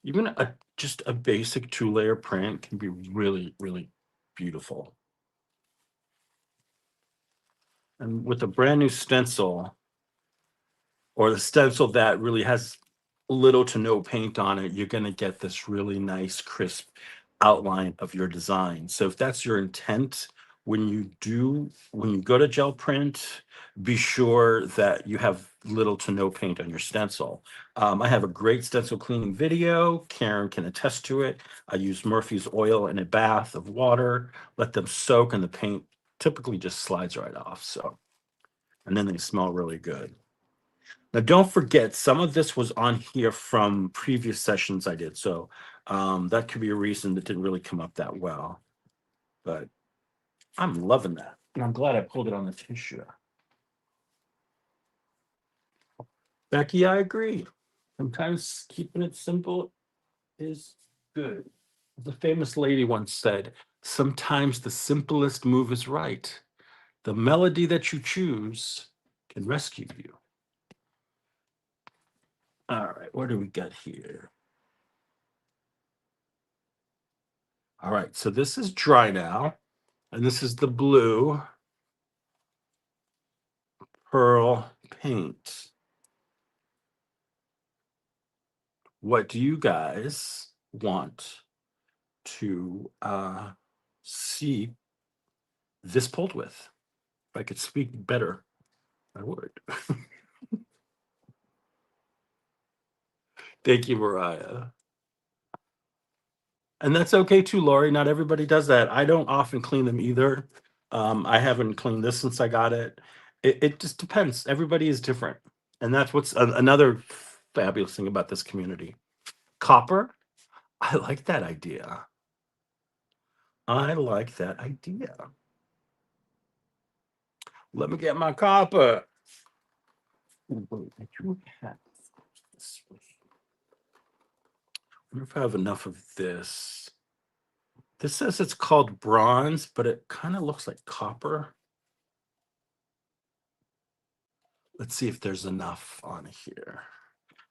Even just a basic 2-layer print can be really, really beautiful. And with a brand new stencil, or the stencil that really has little to no paint on it, you're going to get this really nice, crisp outline of your design. So if that's your intent, when you go to gel print, be sure that you have little to no paint on your stencil. I have a great stencil cleaning video. Karen can attest to it. I use Murphy's oil in a bath of water, let them soak, and the paint typically just slides right off. So, and then they smell really good. Now, don't forget, some of this was on here from previous sessions I did. So that could be a reason that didn't really come up that well. But I'm loving that. And I'm glad I pulled it on the tissue. Becky, I agree. Sometimes keeping it simple is good. The famous lady once said, sometimes the simplest move is right. The melody that you choose can rescue you. All right, what do we got here? All right, so this is dry now, and this is the blue pearl paint. What do you guys want to see this pulled with? If I could speak better, I would. Thank you, Mariah. And that's okay too, Lori. Not everybody does that. I don't often clean them either. I haven't cleaned this since I got it. It just depends. Everybody is different. And that's what's another fabulous thing about this community. Copper, I like that idea. I like that idea. Let me get my copper. Ooh, wait, I do have this. I wonder if I have enough of this. This says it's called bronze, but it kind of looks like copper. Let's see if there's enough on here.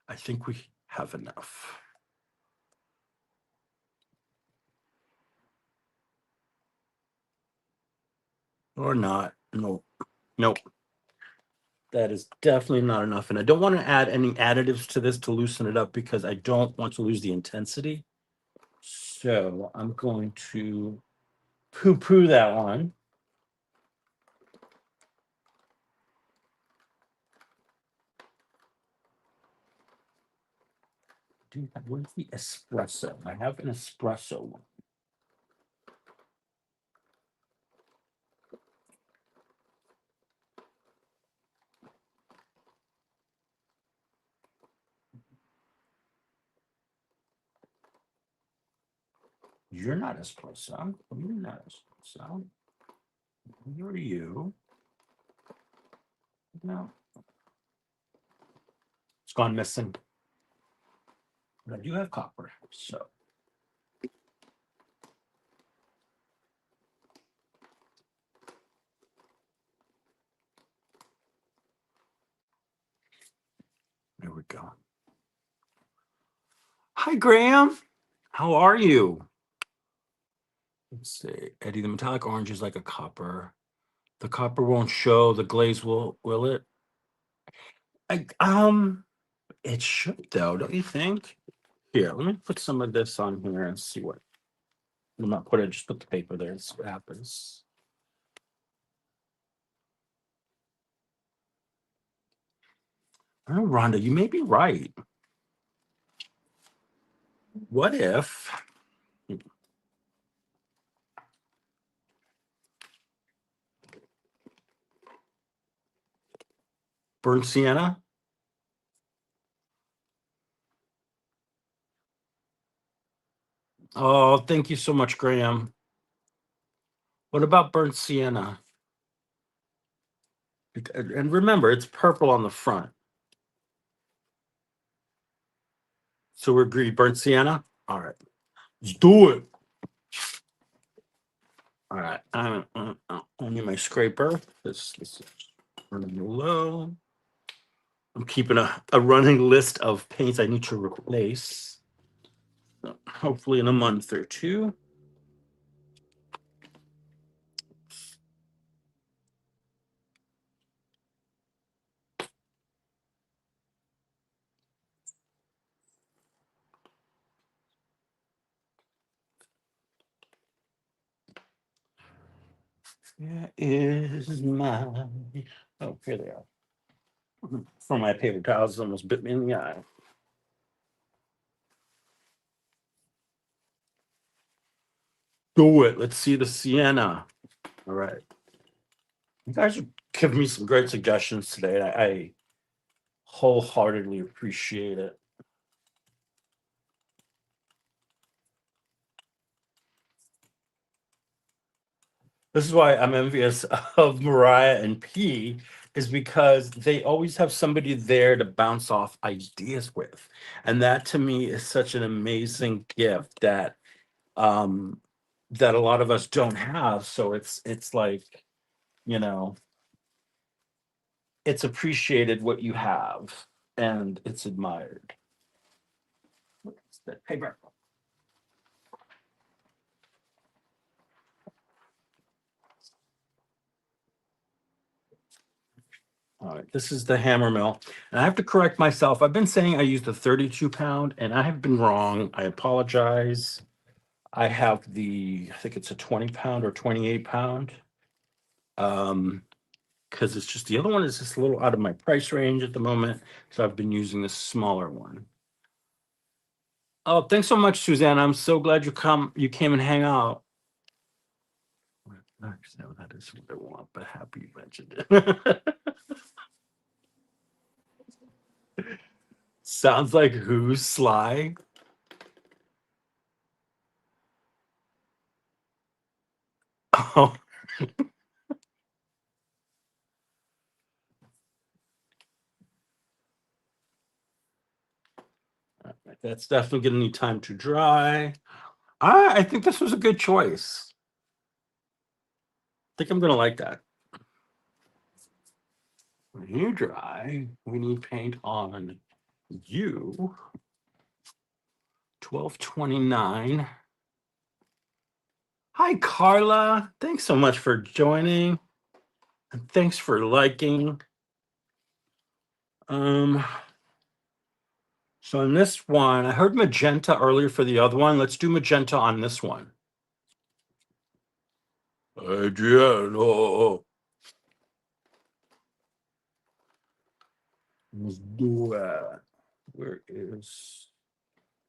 I think we have enough. Or not. Nope. Nope. That is definitely not enough. And I don't want to add any additives to this to loosen it up because I don't want to lose the intensity. So I'm going to poo-poo that one. Where's the espresso? I have an espresso one. You're not espresso. You're not espresso. You're you. No. It's gone missing. But I do have copper, so. There we go. Hi, Graham. How are you? Let's see. Eddie, the metallic orange is like a copper. The copper won't show. The glaze will it? It should though, don't you think? Here, let me put some of this on here and see what. I'm not put it. Just put the paper there and see what happens. Oh, Rhonda, you may be right. What if burnt sienna? Oh, thank you so much, Graham. What about burnt sienna? And remember, it's purple on the front. So we're agreed, burnt sienna? All right. Let's do it. All right. I need my scraper. This is running low. I'm keeping a running list of paints I need to replace. So hopefully in a month or two. Where is my... Oh, here they are. From my paper towels, almost bit me in the eye. Do it. Let's see the sienna. All right. You guys are giving me some great suggestions today. I wholeheartedly appreciate it. This is why I'm envious of Mariah and P, is because they always have somebody there to bounce off ideas with. And that to me is such an amazing gift that that a lot of us don't have. So it's like, you know, it's appreciated what you have and it's admired. What's that paper? All right, this is the hammer mill. And I have to correct myself. I've been saying I used the 32 pound and I have been wrong. I apologize. I have I think it's a 20 pound or 28 pound. Because it's just the other one is just a little out of my price range at the moment. So I've been using this smaller one. Oh, thanks so much, Suzanne. I'm so glad you came and hang out. Actually, no, that is what I want, but happy you mentioned it. Sounds like who's Sly? Oh. That's definitely gonna need time to dry. I think this was a good choice. I think I'm gonna like that. You dry. We need paint on you. 1229. Hi, Carla. Thanks so much for joining. And thanks for liking. So in this one, I heard magenta earlier for the other one. Let's do magenta on this one. Adriano. Let's do where is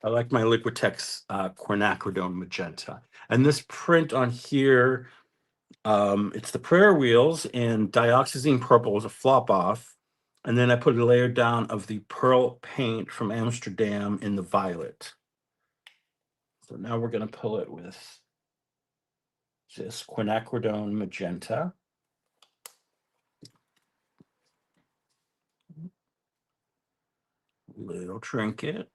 I like my Liquitex quinacridone magenta. And this print on here, it's the prayer wheels in dioxazine purple as a flop off. And then I put a layer down of the pearl paint from Amsterdam in the violet. So now we're going to pull it with this quinacridone magenta. Little trinket.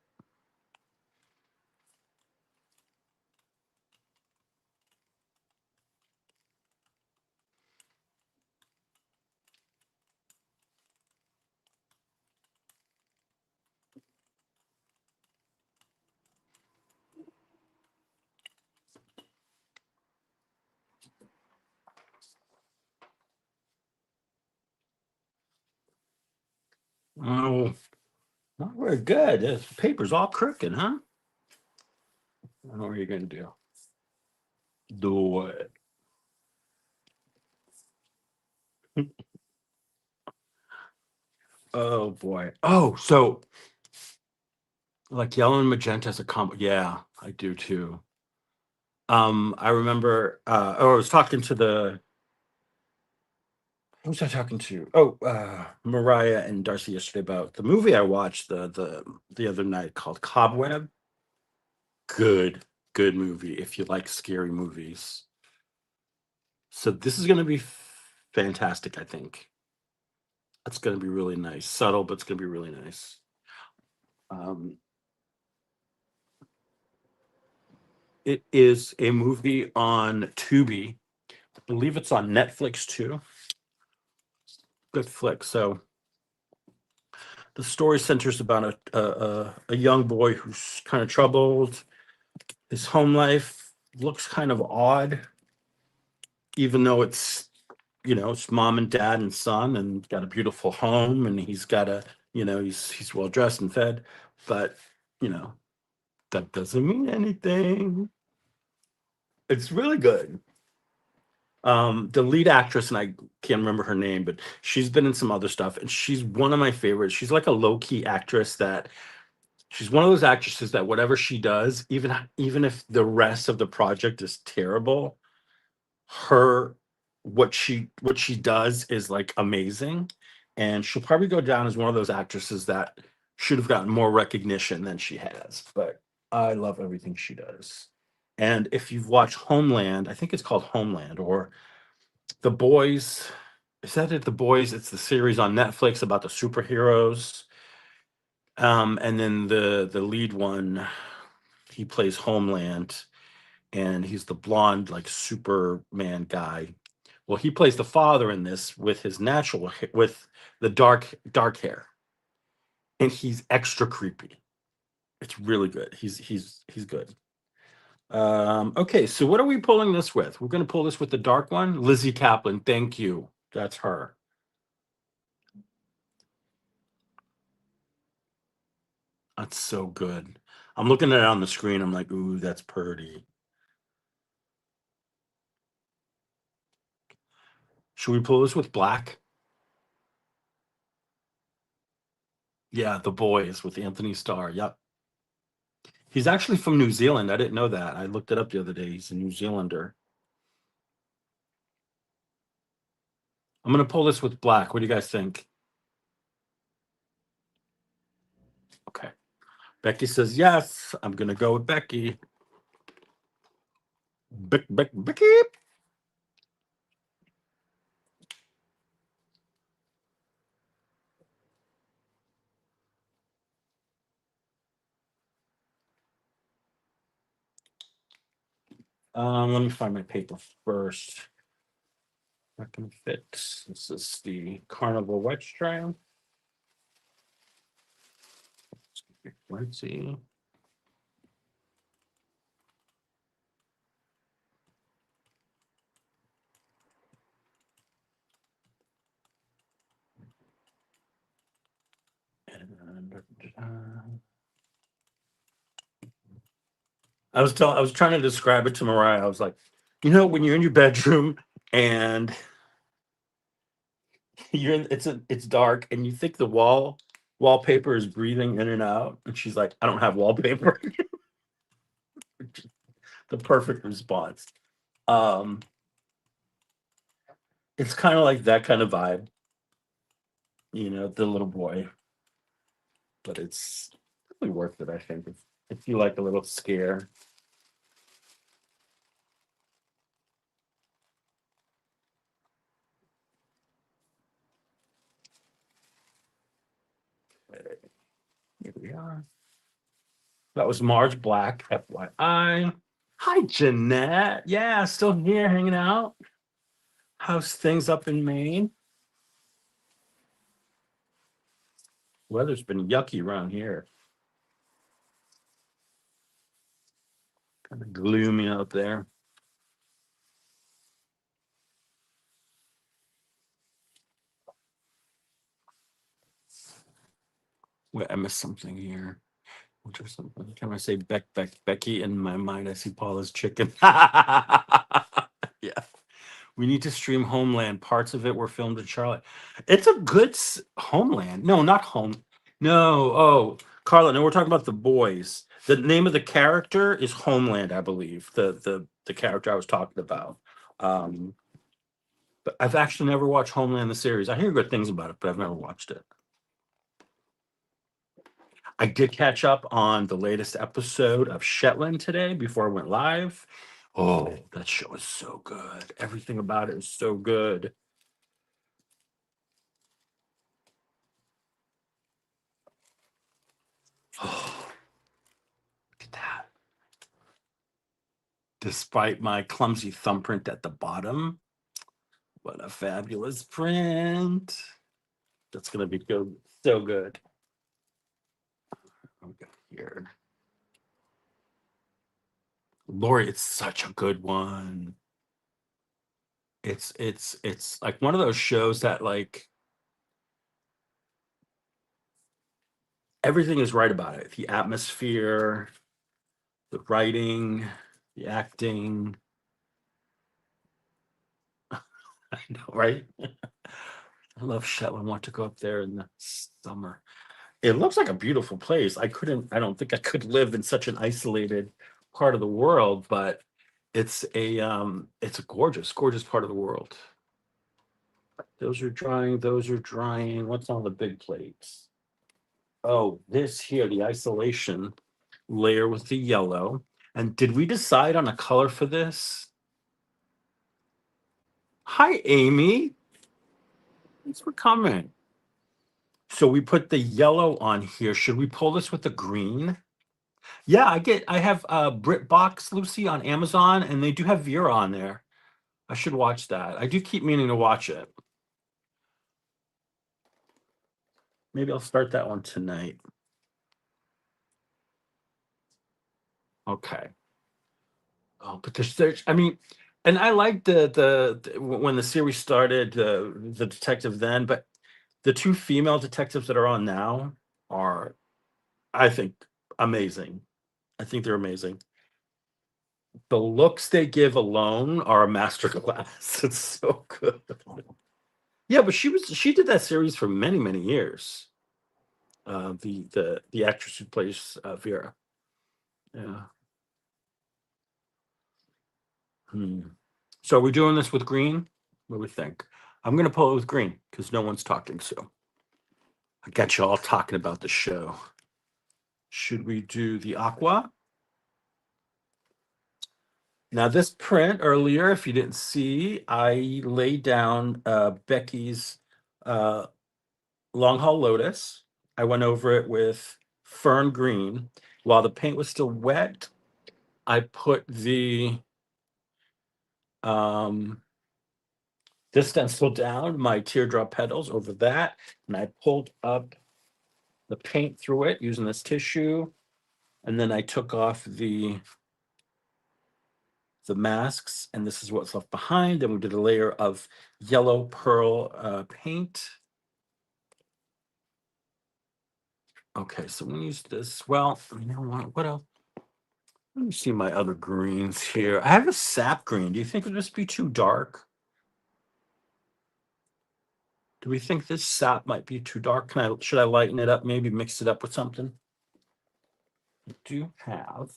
Oh, not very good. This paper's all crooked, huh? I don't know what you're going to do. Do it. Oh boy. Oh, so like yellow and magenta as a combo. Yeah, I do too. I remember I was talking to who was I talking to? Oh, Mariah and Darcy yesterday about the movie I watched the other night called Cobweb. Good, good movie if you like scary movies. So this is gonna be fantastic, I think. It's gonna be really nice. Subtle, but it's gonna be really nice. Um, it is a movie on Tubi. I believe it's on Netflix too. Good flick. So the story centers about a young boy who's kind of troubled. His home life looks kind of odd, even though it's mom and dad and son, and got a beautiful home, and he's got he's well dressed and fed, but you know that doesn't mean anything. It's really good. The lead actress, and I can't remember her name, but she's been in some other stuff, and she's one of my favorites. She's like a low key actress that she's one of those actresses that whatever she does, even if the rest of the project is terrible, her what she does is like amazing, and she'll probably go down as one of those actresses that should have gotten more recognition than she has. But I love everything she does. And if you've watched Homeland, I think it's called Homeland or The Boys. Is that it? The Boys. It's the series on Netflix about the superheroes. And then the lead one, he plays Homeland, and he's the blonde like Superman guy. Well, he plays the father in this with his with the dark hair, and he's extra creepy. It's really good. He's good. Okay, so what are we pulling this with? We're going to pull this with the dark one. Lizzie Kaplan, thank you. That's her. That's so good. I'm looking at it on the screen. I'm like, ooh, that's pretty. Should we pull this with black? Yeah, The Boys with Anthony Starr. Yep. He's actually from New Zealand. I didn't know that. I looked it up the other day. He's a New Zealander. I'm going to pull this with black. What do you guys think? Okay. Becky says yes. I'm going to go with Becky. Becky. Let me find my paper first. Not gonna fit. This is the Carnival Wedge Tram. Let's see. I was trying to describe it to Mariah. I was like, when you're in your bedroom and it's dark and you think the wallpaper is breathing in and out, and she's like, I don't have wallpaper. The perfect response. Um, it's kind of like that kind of vibe, the little boy, but it's really worth it, I think, if you like a little scare. Here we are. That was Marge Black, FYI. Hi, Jeanette. Yeah, still here hanging out. How's things up in Maine? Weather's been yucky around here. Kind of gloomy out there. Wait, I missed something here. Which or something. Can I say Becky? In my mind, I see Paula's chicken. Yeah. We need to stream Homeland. Parts of it were filmed in Charlotte. It's a good Homeland. No, not Home. No. Oh, Carla. No, we're talking about The Boys. The name of the character is Homeland, I believe. The character I was talking about. Um, but I've actually never watched Homeland the series. I hear good things about it, but I've never watched it. I did catch up on the latest episode of Shetland today before I went live. Oh, that show is so good. Everything about it is so good. Oh, look at that. Despite my clumsy thumbprint at the bottom, what a fabulous print. That's going to be good. So good. Okay, here. Lori, it's such a good one. It's like one of those shows that like everything is right about it. The atmosphere, the writing, the acting. I know, right? I love Shetland. Want to go up there in the summer. It looks like a beautiful place. I don't think I could live in such an isolated part of the world, but it's a gorgeous, gorgeous part of the world. Those are drying, those are drying. What's on the big plates? Oh, this here, the isolation layer with the yellow. And did we decide on a color for this? Hi, Amy. Thanks for coming. So we put the yellow on here. Should we pull this with the green? Yeah, I have BritBox, Lucy, on Amazon, and they do have Vera on there. I should watch that. I do keep meaning to watch it. Maybe I'll start that one tonight. Okay. Oh, but I mean, and I like when the series started, the detective then, but the two female detectives that are on now are, I think, amazing. I think they're amazing. The looks they give alone are a masterclass. It's so good. Yeah, but she did that series for many, many years. The actress who plays Vera. Yeah. Hmm. So are we doing this with green? What do we think? I'm gonna pull it with green because no one's talking. So I got you all talking about the show. Should we do the aqua? Now, this print earlier, if you didn't see, I laid down Becky's uh, Long Haul Lotus. I went over it with Fern Green. While the paint was still wet, I put the this stenciled down my teardrop petals over that, and I pulled up the paint through it using this tissue, and then I took off the masks, and this is what's left behind. Then we did a layer of yellow pearl paint. Okay, so we use this. Well, you know what else? Let me see my other greens here. I have a sap green. Do you think it would just be too dark? Do we think this sap might be too dark? Should I lighten it up? Maybe mix it up with something? I do have.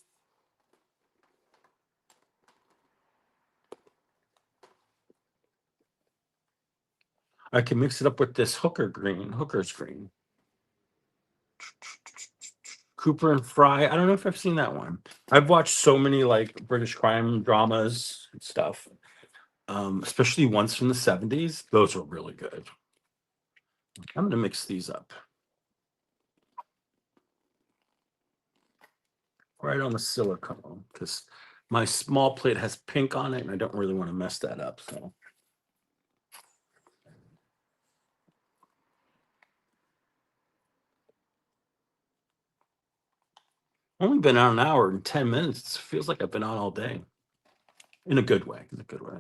I can mix it up with this hooker's green. Cooper and Fry. I don't know if I've seen that one. I've watched so many like British crime dramas and stuff, especially ones from the 70s. Those are really good. I'm going to mix these up. Right on the silicone, because my small plate has pink on it and I don't really want to mess that up. So. Only been out an hour and 10 minutes. It feels like I've been on all day. In a good way. In a good way.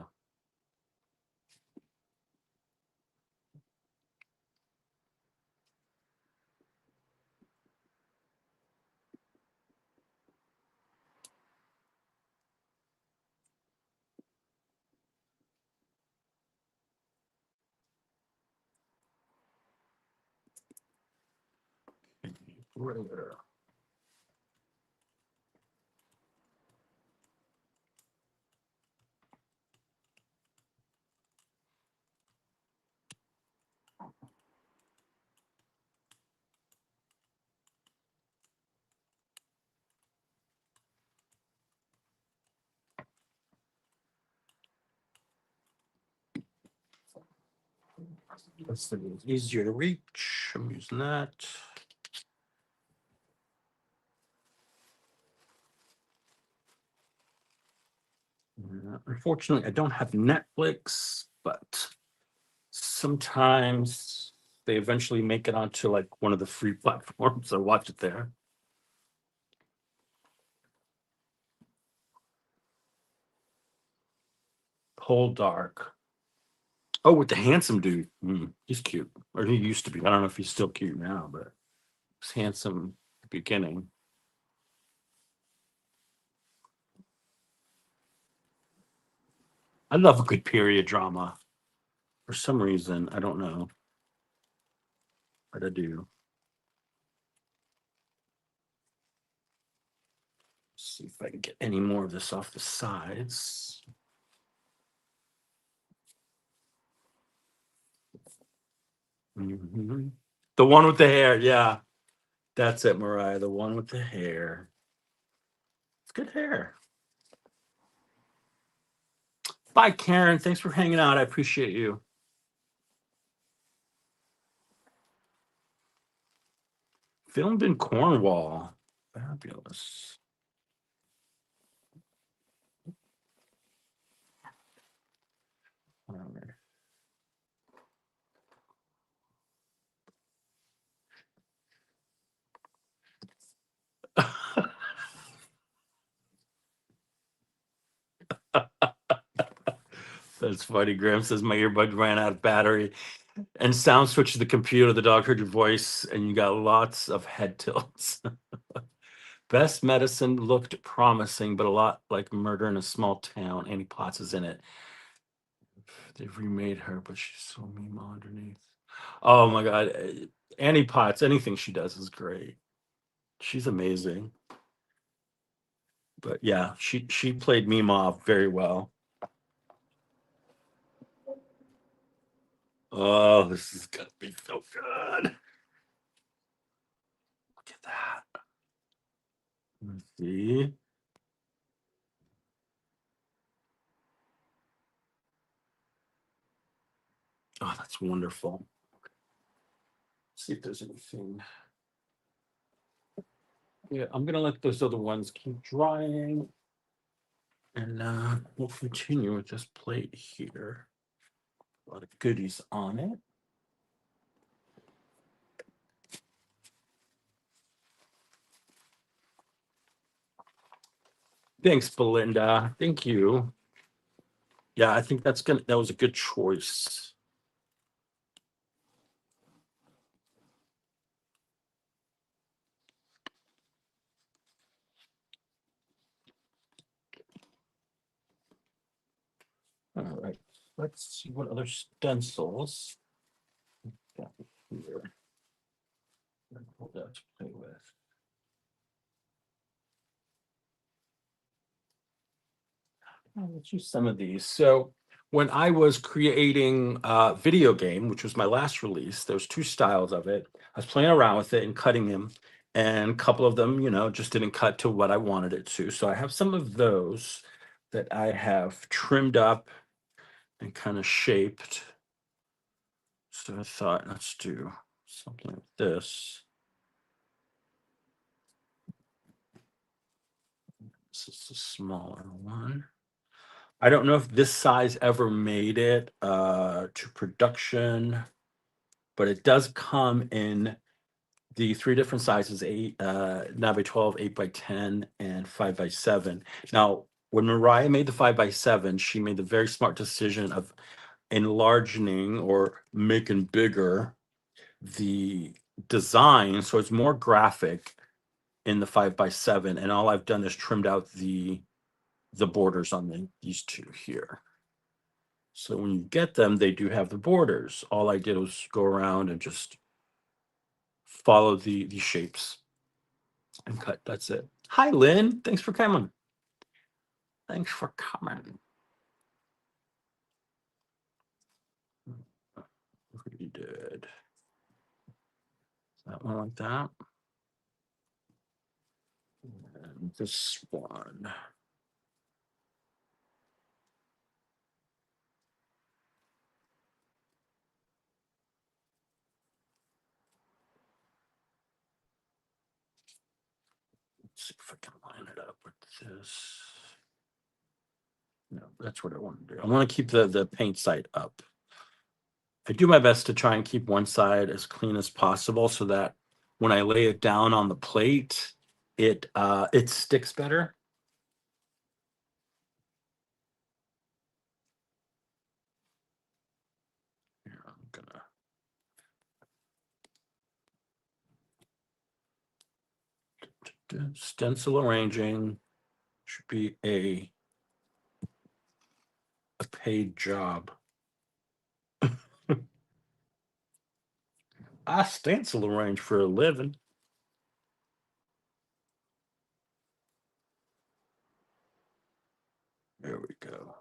Right there. It's easier to reach. I'm using that. Unfortunately, I don't have Netflix, but sometimes they eventually make it onto like one of the free platforms. I watch it there. Pole Dark. Oh, with the handsome dude. He's cute. Or he used to be. I don't know if he's still cute now, but he's handsome at the beginning. I love a good period drama. For some reason, I don't know. But I do. See if I can get any more of this off the sides. The one with the hair, yeah. That's it, Mariah. The one with the hair. It's good hair. Bye, Karen. Thanks for hanging out. I appreciate you. Filmed in Cornwall. Fabulous. All right. That's funny. Graham says my earbud ran out of battery and sound switched to the computer. The dog heard your voice and you got lots of head tilts. Best Medicine looked promising, but a lot like Murder in a Small Town. Annie Potts is in it. They've remade her, but she's so mean underneath. Oh my God. Annie Potts, anything she does is great. She's amazing. But yeah, she played Meemaw very well. Oh, this is gonna be so good. Look at that. Let's see. Oh, that's wonderful. Let's see if there's anything. Yeah, I'm gonna let those other ones keep drying. And we'll continue with this plate here. A lot of goodies on it. Thanks, Belinda. Thank you. Yeah, I think that was a good choice. All right, let's see what other stencils we got here. Hold that to play with. Let's use some of these. So when I was creating Video Game, which was my last release, there was two styles of it. I was playing around with it and cutting them, and a couple of them, just didn't cut to what I wanted it to. So I have some of those that I have trimmed up and kind of shaped. So I thought, let's do something like this. This is the smaller one. I don't know if this size ever made it to production, but it does come in the three different sizes: 9 by 12, 8 by 10, and 5 by 7. Now, when Mariah made the 5 by 7, she made the very smart decision of enlarging or making bigger the design so it's more graphic in the 5 by 7, and all I've done is trimmed out the borders on these two here. So when you get them, they do have the borders. All I did was go around and just follow the shapes and cut. That's it. Hi, Lynn. Thanks for coming. Thanks for coming. Pretty did. That one like that. And this one. Let's see if I can line it up with this. No, that's what I want to do. I want to keep the paint side up. I do my best to try and keep one side as clean as possible so that when I lay it down on the plate, it sticks better. Here, I'm gonna stencil arranging should be a paid job. I stencil arrange for a living. There we go.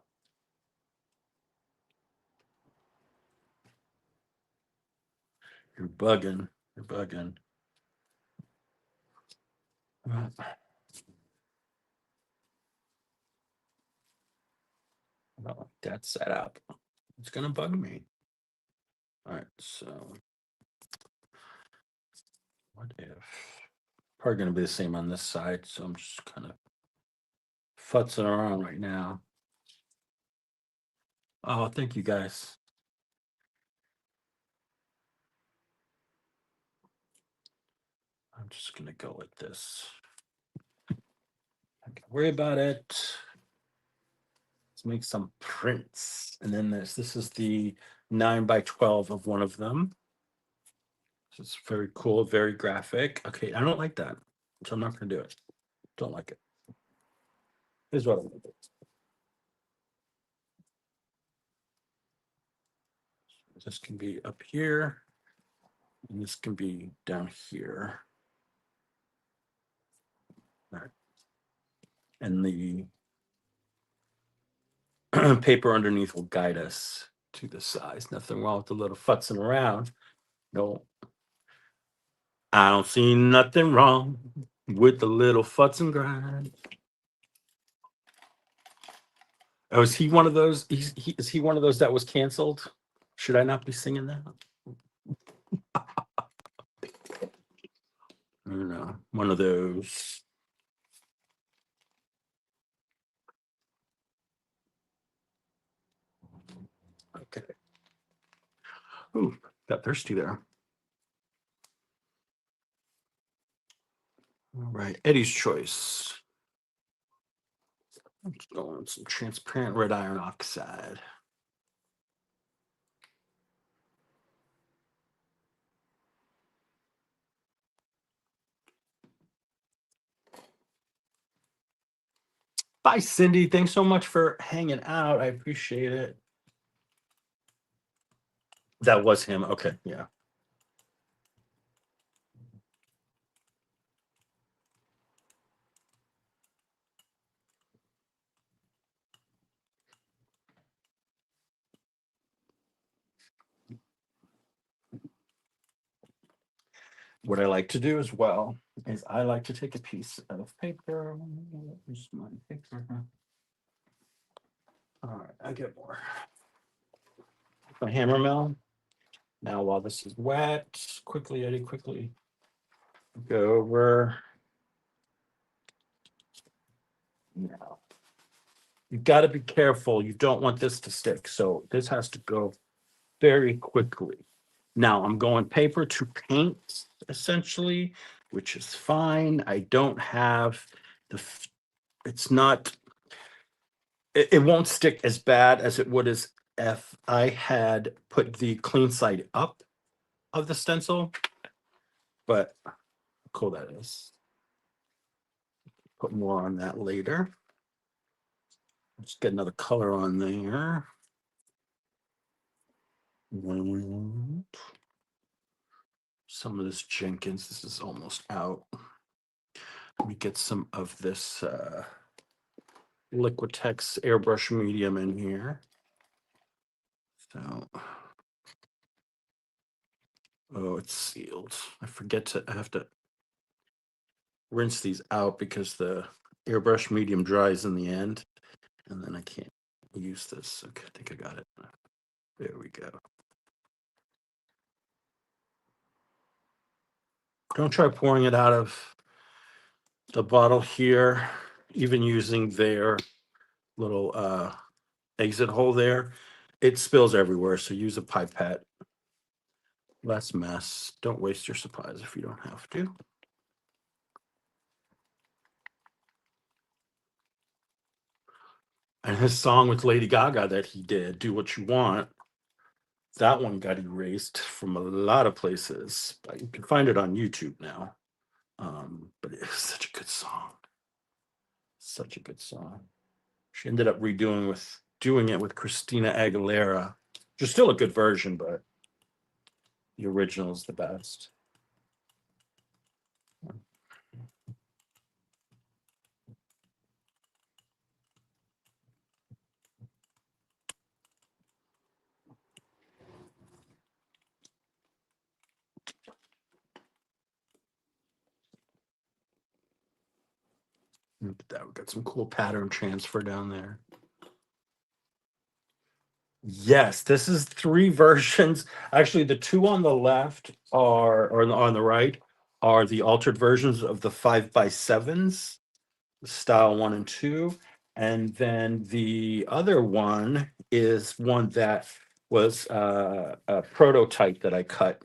You're bugging. You're bugging. Well, that's set up. It's gonna bug me. All right, so what if probably gonna be the same on this side, so I'm just kind of futzing around right now. Oh, thank you guys. I'm just gonna go like this. I can worry about it. Let's make some prints. And then this is the 9 by 12 of one of them. So it's very cool, very graphic. Okay, I don't like that, so I'm not gonna do it. Don't like it. Here's what I'm gonna do. This can be up here, and this can be down here. All right. And the paper underneath will guide us to the size. Nothing wrong with the little futzing around. No, I don't see nothing wrong with the little futz and grind. Oh, is he one of those? Is he one of those that was canceled? Should I not be singing that? I don't know. One of those. Okay. Got thirsty there. All right, Eddie's choice. Let's go on some transparent red iron oxide. Bye, Cindy. Thanks so much for hanging out. I appreciate it. That was him. Okay, yeah. What I like to do as well is I like to take a piece of paper. Where's my paper? All right, I get more. My hammer mill. Now, while this is wet, quickly, Eddie, quickly go over. Now, you've got to be careful. You don't want this to stick. So this has to go very quickly. Now I'm going paper to paint essentially, which is fine. I don't have it's not, it won't stick as bad as it would as if I had put the clean side up of the stencil, but how cool that is. Put more on that later. Let's get another color on there. Some of this Jenkins, this is almost out. Let me get some of this Liquitex airbrush medium in here. So, oh, it's sealed. I have to rinse these out because the airbrush medium dries in the end, and then I can't use this. Okay, I think I got it. There we go. Don't try pouring it out of the bottle here, even using their little exit hole there. It spills everywhere, so use a pipette. Less mess. Don't waste your supplies if you don't have to. And his song with Lady Gaga that he did, Do What You Want, that one got erased from a lot of places. But you can find it on YouTube now. But it's such a good song. Such a good song. She ended up doing it with Christina Aguilera. Which is still a good version, but the original is the best. Look at that. We got some cool pattern transfer down there. Yes, this is 3 versions. Actually, the 2 on the left or on the right are the altered versions of the 5x7s, style 1 and 2. And then the other one is one that was a prototype that I cut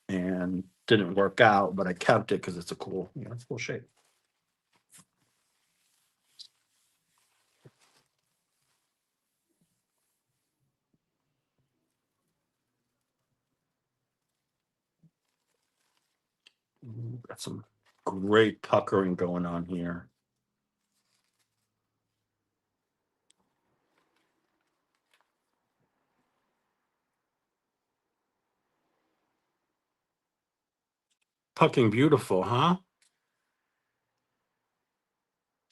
and didn't work out, but I kept it because it's a cool, it's a cool shape. Got some great puckering going on here. Pucking beautiful, huh?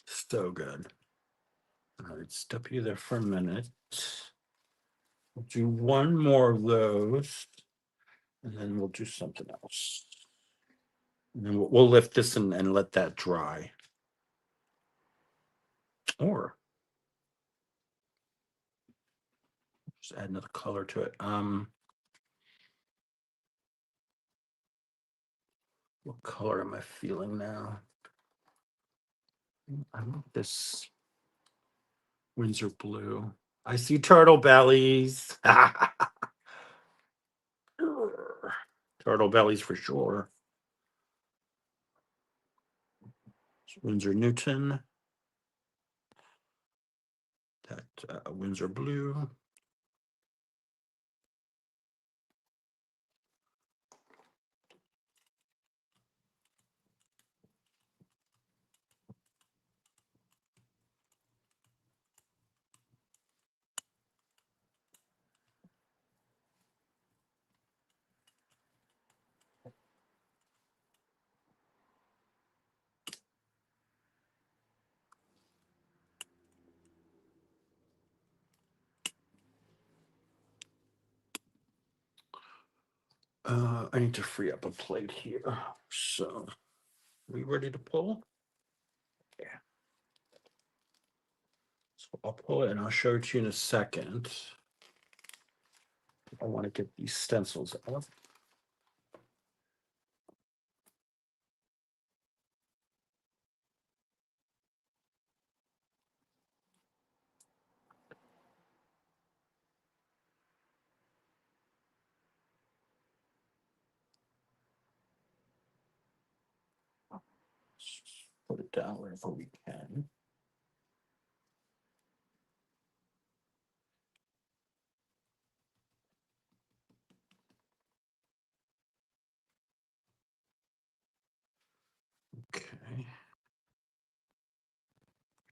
So good. All right, step you there for a minute. We'll do one more of those, and then we'll do something else. And then we'll lift this and let that dry. Or just add another color to it. What color am I feeling now? I want this Windsor blue. I see turtle bellies. Turtle bellies for sure. Winsor Newton. That Windsor Blue. I need to free up a plate here. So, are we ready to pull? Yeah. So I'll pull it and I'll show it to you in a second. I want to get these stencils up. Put it down wherever we can. Okay. You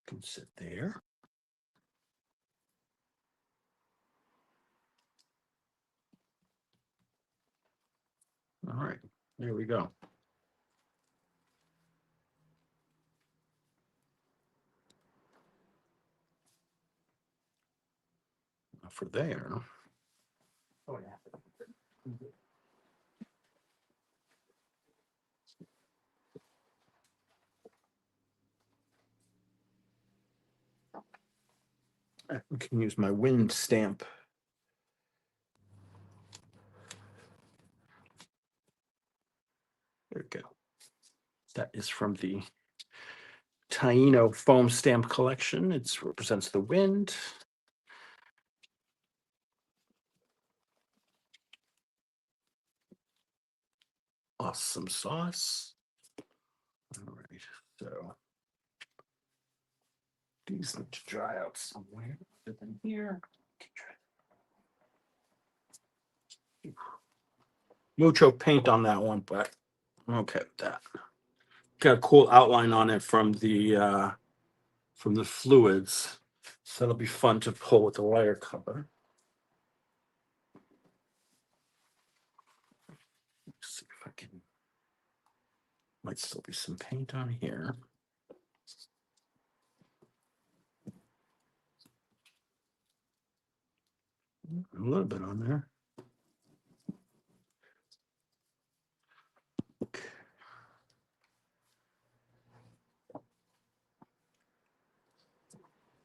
can sit there. All right, there we go. For there. Oh, yeah. I can use my wind stamp. There we go. That is from the Taino foam stamp collection. It represents the wind. Awesome sauce. All right, so these need to dry out somewhere other than here. Mucho paint on that one, but I'm okay with that. Got a cool outline on it from the fluids, so it'll be fun to pull with the wire cover. Let's see if I can. Might still be some paint on here. A little bit on there. Okay.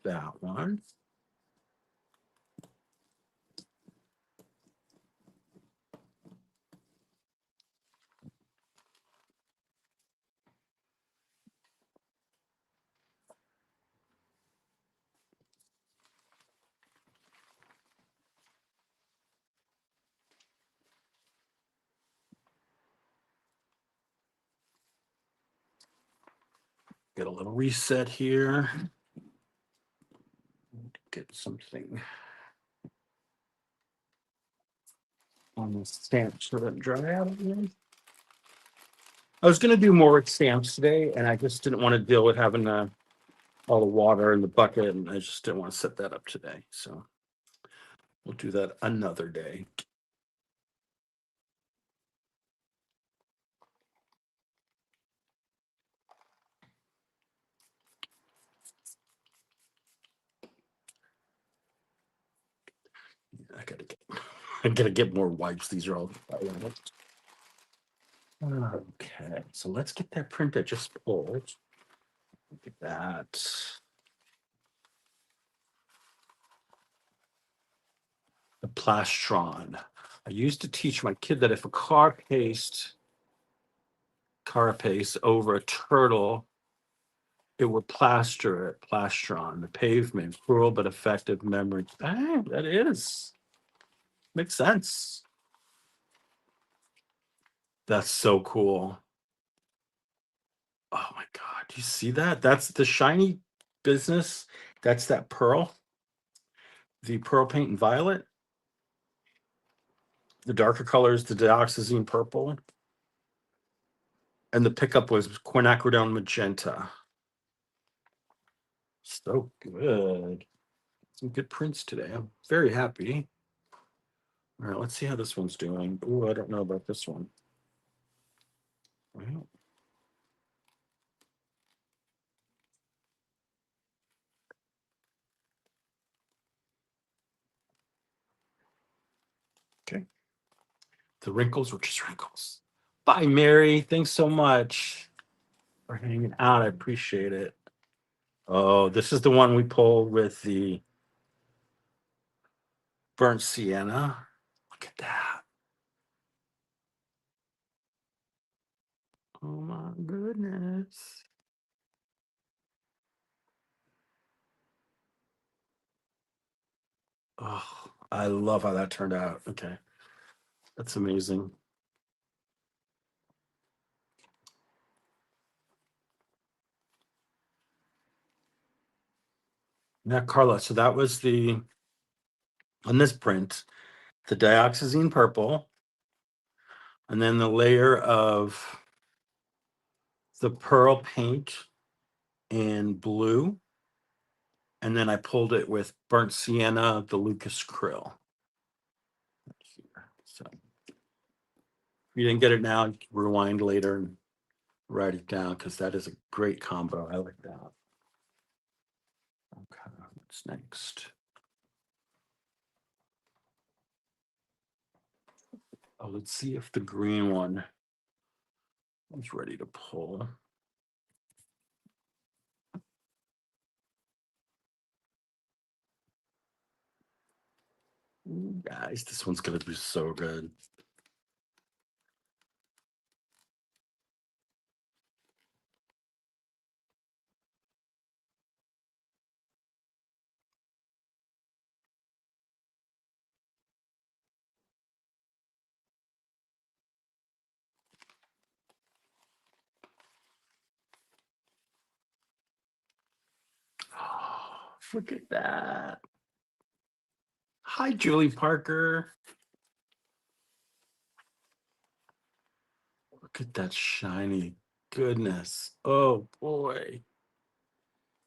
That one. Get a little reset here. Get something on the stamp so that dry out again. I was going to do more with stamps today, and I just didn't want to deal with having all the water in the bucket, and I just didn't want to set that up today. So we'll do that another day. I gotta get more wipes. These are all. Okay, so let's get that print that just pulled. Look at that. The plastron. I used to teach my kid that if a carapace over a turtle, it would plaster it, plastron, the pavement, cruel but effective memory. Ah, that is. Makes sense. That's so cool. Oh my god, do you see that? That's the shiny business. That's that pearl, the pearl paint and violet. The darker colors, the dioxazine purple, and the pickup was quinacridone magenta. So good. Some good prints today. I'm very happy. All right, let's see how this one's doing. Ooh, I don't know about this one. Well, okay. The wrinkles were just wrinkles. Bye, Mary. Thanks so much for hanging out. I appreciate it. Oh, this is the one we pulled with the burnt sienna. Look at that. Oh my goodness. Oh, I love how that turned out. Okay. That's amazing. Now, Carla, so that was the on this print, the dioxazine purple, and then the layer of the pearl paint in blue, and then I pulled it with burnt sienna, the Lucas Krill. Here. So if you didn't get it now, rewind later and write it down because that is a great combo. I like that. Okay, what's next? Oh, let's see if the green one is ready to pull. Ooh, guys, this one's gonna be so good. Oh, look at that. Hi, Julie Parker. Look at that shiny goodness. Oh boy.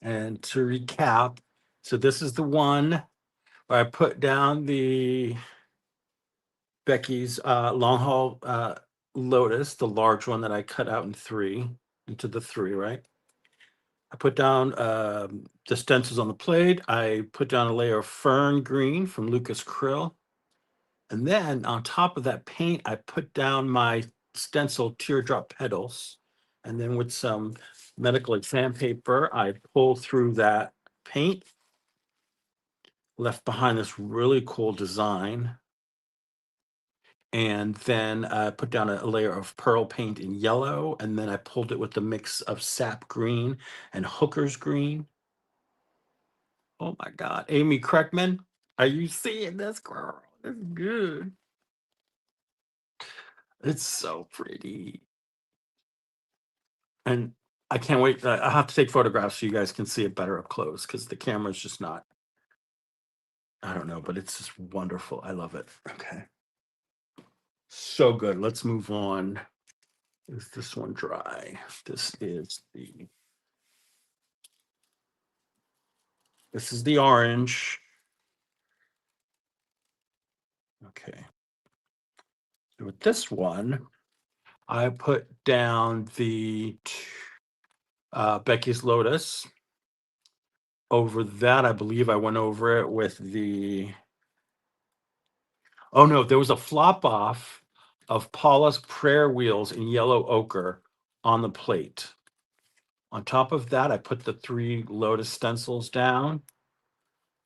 And to recap, so this is the one where I put down the Becky's long haul Lotus, the large one that I cut out in three, into the three, right? I put down the stencils on the plate. I put down a layer of fern green from Lucas Krill. And then on top of that paint, I put down my stencil teardrop petals. And then with some medical exam paper, I pulled through that paint, left behind this really cool design. And then I put down a layer of pearl paint in yellow. And then I pulled it with the mix of sap green and hooker's green. Oh my God. Amy Kreckman, are you seeing this, girl? It's good. It's so pretty. And I can't wait. I have to take photographs so you guys can see it better up close because the camera's just not, I don't know, but it's just wonderful. I love it. Okay. So good. Let's move on. Is this one dry? This is the orange. Okay. So with this one, I put down the Becky's Lotus. Over that, I believe I went over it with the, oh no, there was a flop off of Paula's prayer wheels in yellow ochre on the plate. On top of that, I put the three Lotus stencils down.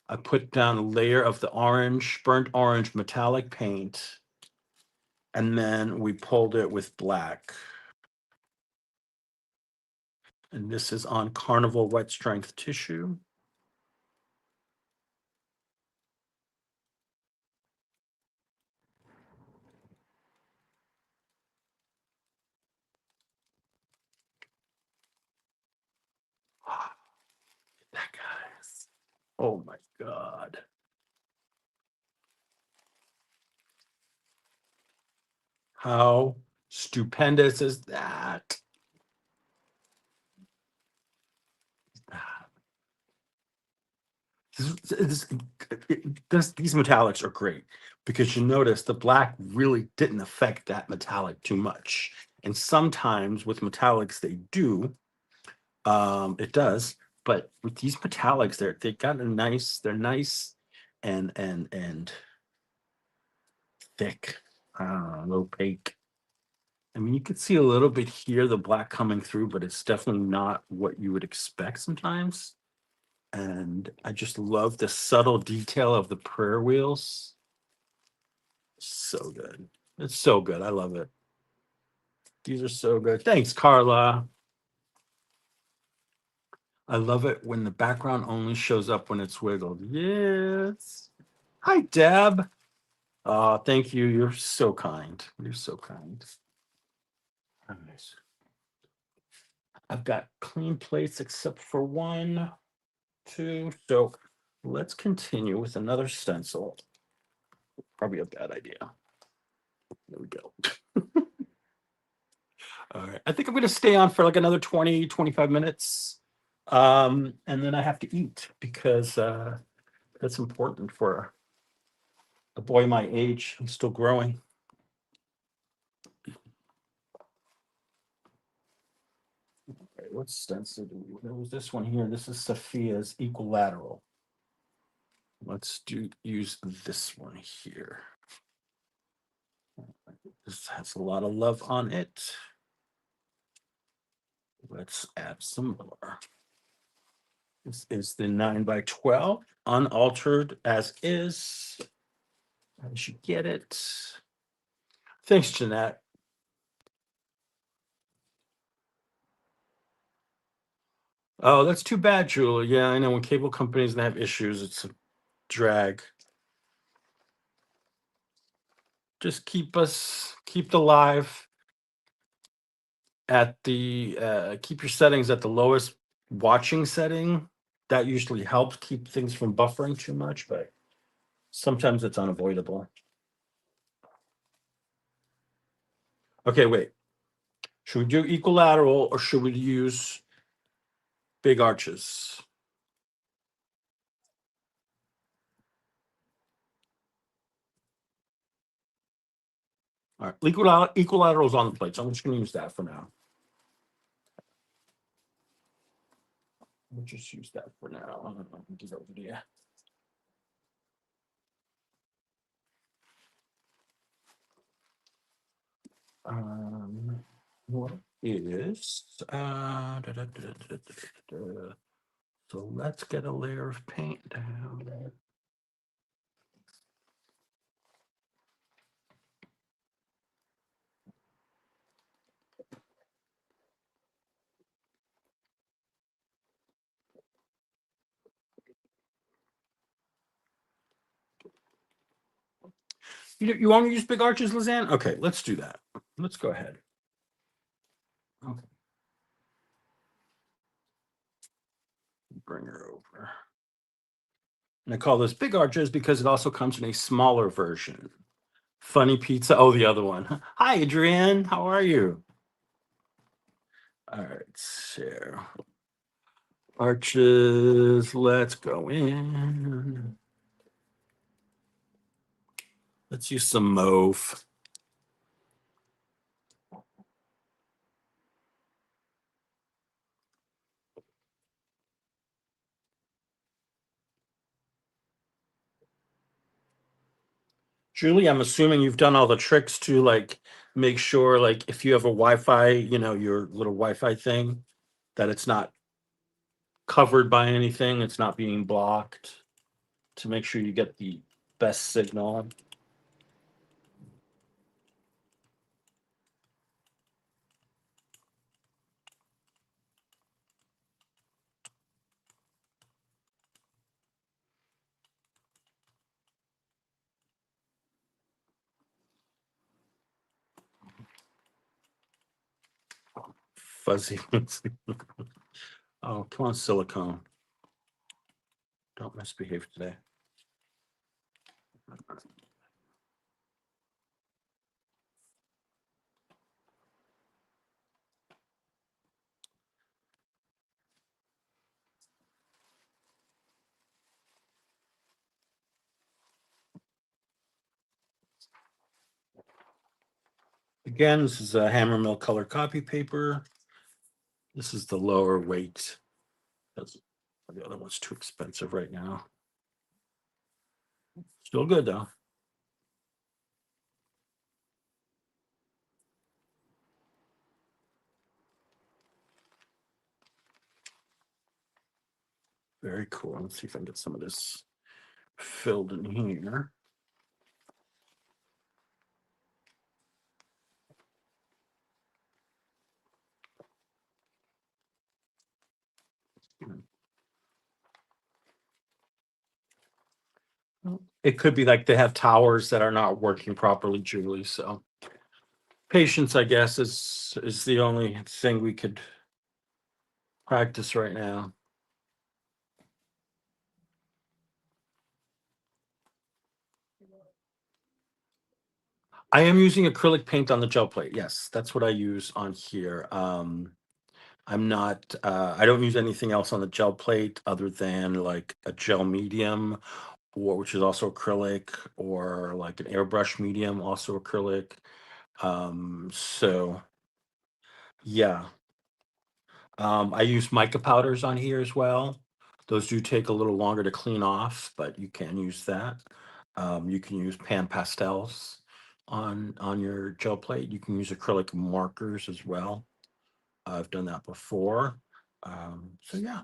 I put down a layer of the orange, burnt orange metallic paint. And then we pulled it with black. And this is on Carnival Wet Strength tissue. Oh my God. How stupendous is that? These metallics are great because you notice the black really didn't affect that metallic too much. And sometimes with metallics, they do. It does. But with these metallics, they got a nice, they're nice and thick, opaque. I mean, you could see a little bit here, the black coming through, but it's definitely not what you would expect sometimes. And I just love the subtle detail of the prayer wheels. So good. It's so good. I love it. These are so good. Thanks, Carla. I love it when the background only shows up when it's wiggled. Yes. Hi, Deb. Thank you. You're so kind. You're so kind. Nice. I've got clean plates except for 1, 2. So let's continue with another stencil. Probably a bad idea. There we go. All right. I think I'm going to stay on for like another 20, 25 minutes. And then I have to eat because that's important for a boy my age. I'm still growing. Okay, what stencil do we? There was this one here. This is Sophia's Equilateral. Let's use this one here. This has a lot of love on it. Let's add some more. This is the 9x12, unaltered as is. As you get it. Thanks, Jeanette. Oh, that's too bad, Julie. Yeah, I know when cable companies have issues, it's a drag. Just keep the live at the keep your settings at the lowest watching setting. That usually helps keep things from buffering too much, but sometimes it's unavoidable. Okay, wait. Should we do equilateral or should we use big arches? All right, equilateral is on the plate, so I'm just going to use that for now. We'll just use that for now. I don't know. Give over to you. What is so let's get a layer of paint down. You want to use big arches, Lizanne? Okay, let's do that. Let's go ahead. Okay. Bring her over. And I call this big arches because it also comes in a smaller version. Funny pizza. Oh, the other one. Hi, Adrienne. How are you? All right, so arches. Let's go in. Let's use some mauve. Julie, I'm assuming you've done all the tricks to like make sure, like, if you have a Wi-Fi, your little Wi-Fi thing, that it's not covered by anything, it's not being blocked, to make sure you get the best signal. Fuzzy. Oh, come on, silicone. Don't misbehave today. Again, this is a Hammermill color copy paper. This is the lower weight. That's, the other one's too expensive right now. Still good though. Very cool. Let's see if I can get some of this filled in here. It could be like they have towers that are not working properly, Julie. So patience, I guess, is the only thing we could practice right now. I am using acrylic paint on the gel plate. Yes, that's what I use on here. I'm not, I don't use anything else on the gel plate other than like a gel medium, or which is also acrylic, or like an airbrush medium, also acrylic. So yeah. I use mica powders on here as well. Those do take a little longer to clean off, but you can use that. You can use pan pastels on your gel plate. You can use acrylic markers as well. I've done that before. So yeah,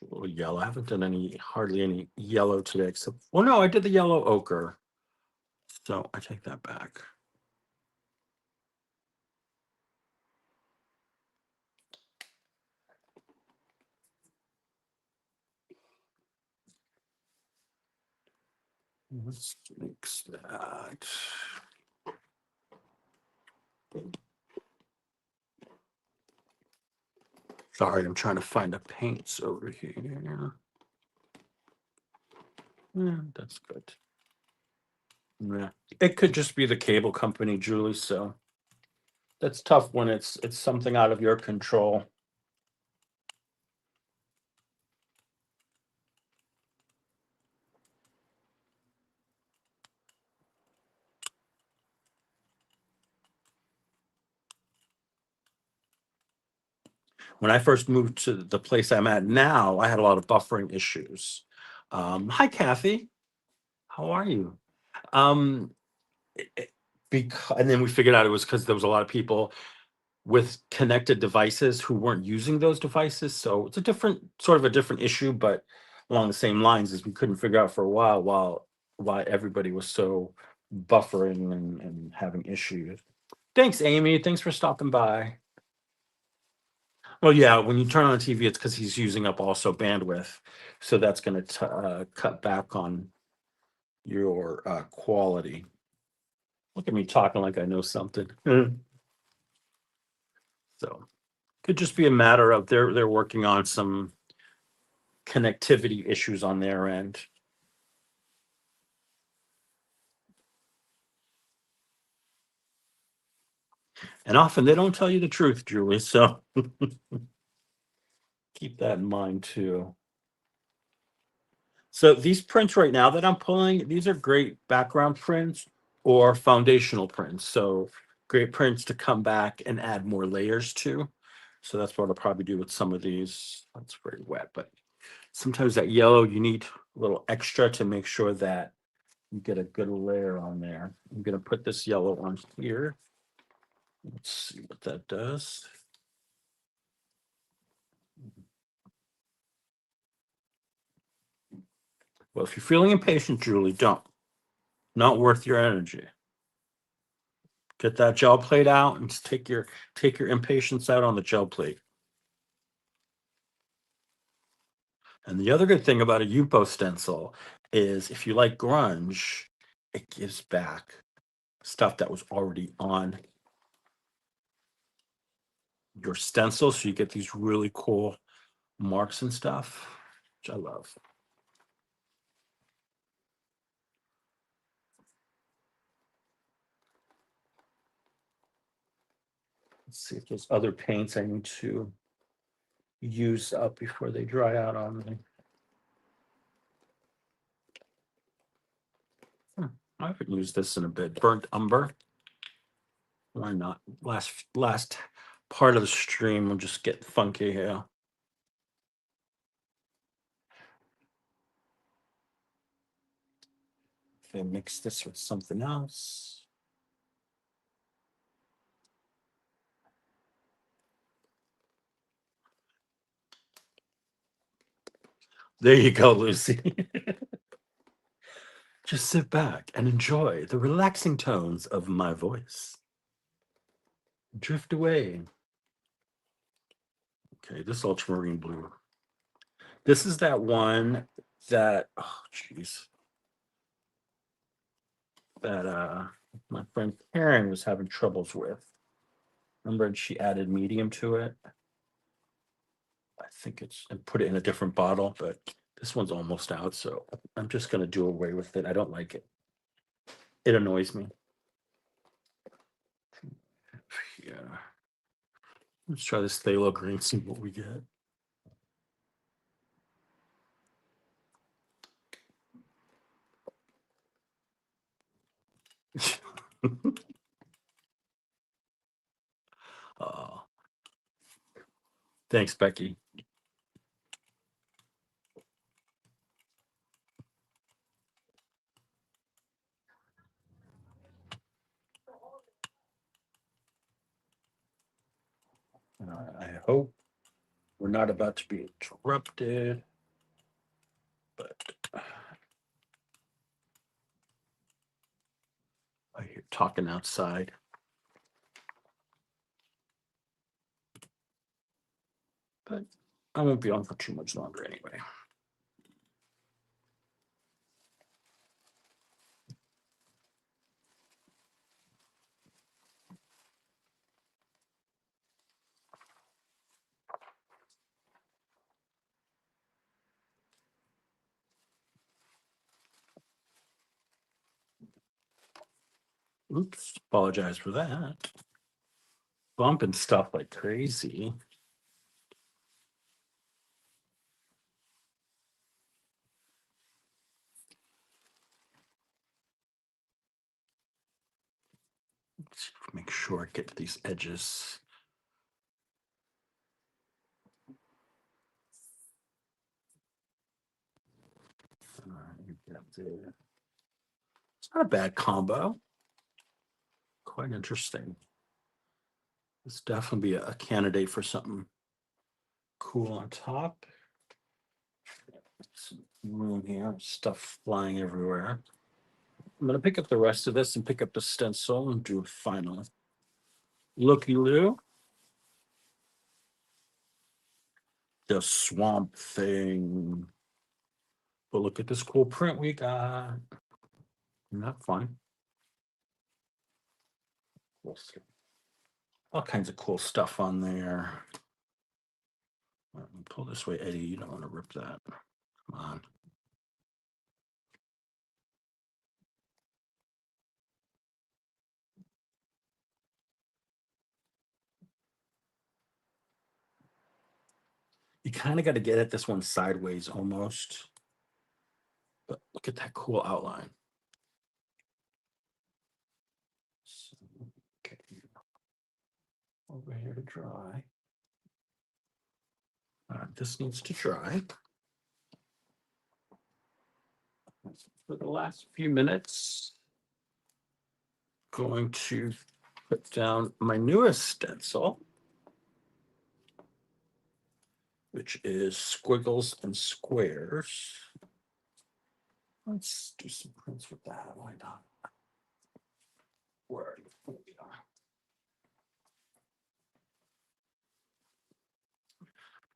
a little yellow. I haven't done hardly any yellow today, except, well, no, I did the yellow ochre. So I take that back. Let's mix that. Sorry, I'm trying to find the paints over here. Yeah, that's good. Yeah, it could just be the cable company, Julie. So that's tough when it's something out of your control. When I first moved to the place I'm at now, I had a lot of buffering issues. Hi, Kathy. How are you? Um, because, and then we figured out it was because there was a lot of people with connected devices who weren't using those devices. So it's a different sort of a different issue, but along the same lines as we couldn't figure out for a while why everybody was so buffering and having issues. Thanks, Amy. Thanks for stopping by. Well, yeah, when you turn on the TV, it's because he's using up also bandwidth. So that's going to cut back on your quality. Look at me talking like I know something. So could just be a matter of they're working on some connectivity issues on their end. And often they don't tell you the truth, Julie. So keep that in mind too. So these prints right now that I'm pulling, these are great background prints or foundational prints. So great prints to come back and add more layers to. So that's what I'll probably do with some of these. That's very wet, but sometimes that yellow, you need a little extra to make sure that you get a good layer on there. I'm going to put this yellow on here. Let's see what that does. Well, if you're feeling impatient, Julie, don't. Not worth your energy. Get that gel plate out and take your impatience out on the gel plate. And the other good thing about a Yupo stencil is if you like grunge, it gives back stuff that was already on your stencil, so you get these really cool marks and stuff, which I love. Let's see if there's other paints I need to use up before they dry out on me. I haven't used this in a bit. Burnt umber. Why not? Last part of the stream will just get funky here. If I mix this with something else. There you go, Lucy. Just sit back and enjoy the relaxing tones of my voice. Drift away. Okay, this ultramarine blue. This is that one that, oh geez, that my friend Karen was having troubles with. Remember, she added medium to it. I think it's, and put it in a different bottle, but this one's almost out, so I'm just gonna do away with it. I don't like it. It annoys me. Yeah. Let's try this phthalo green, see what we get. Oh, thanks, Becky. I hope we're not about to be interrupted, but I hear talking outside. But I won't be on for too much longer anyway. Oops, apologize for that. Bumping stuff like crazy. Let's make sure I get these edges. It's not a bad combo. Quite interesting. This definitely be a candidate for something cool on top. Some room here, stuff flying everywhere. I'm gonna pick up the rest of this and pick up the stencil and do a final looky-loo. The swamp thing. But look at this cool print we got. Isn't that fun? All kinds of cool stuff on there. Pull this way, Eddie. You don't want to rip that. Come on. You kind of got to get at this one sideways almost. But look at that cool outline. So, okay. Over here to dry. This needs to dry. For the last few minutes, going to put down my newest stencil, which is Squiggles and Squares. Let's do some prints with that. Why not? Where we are.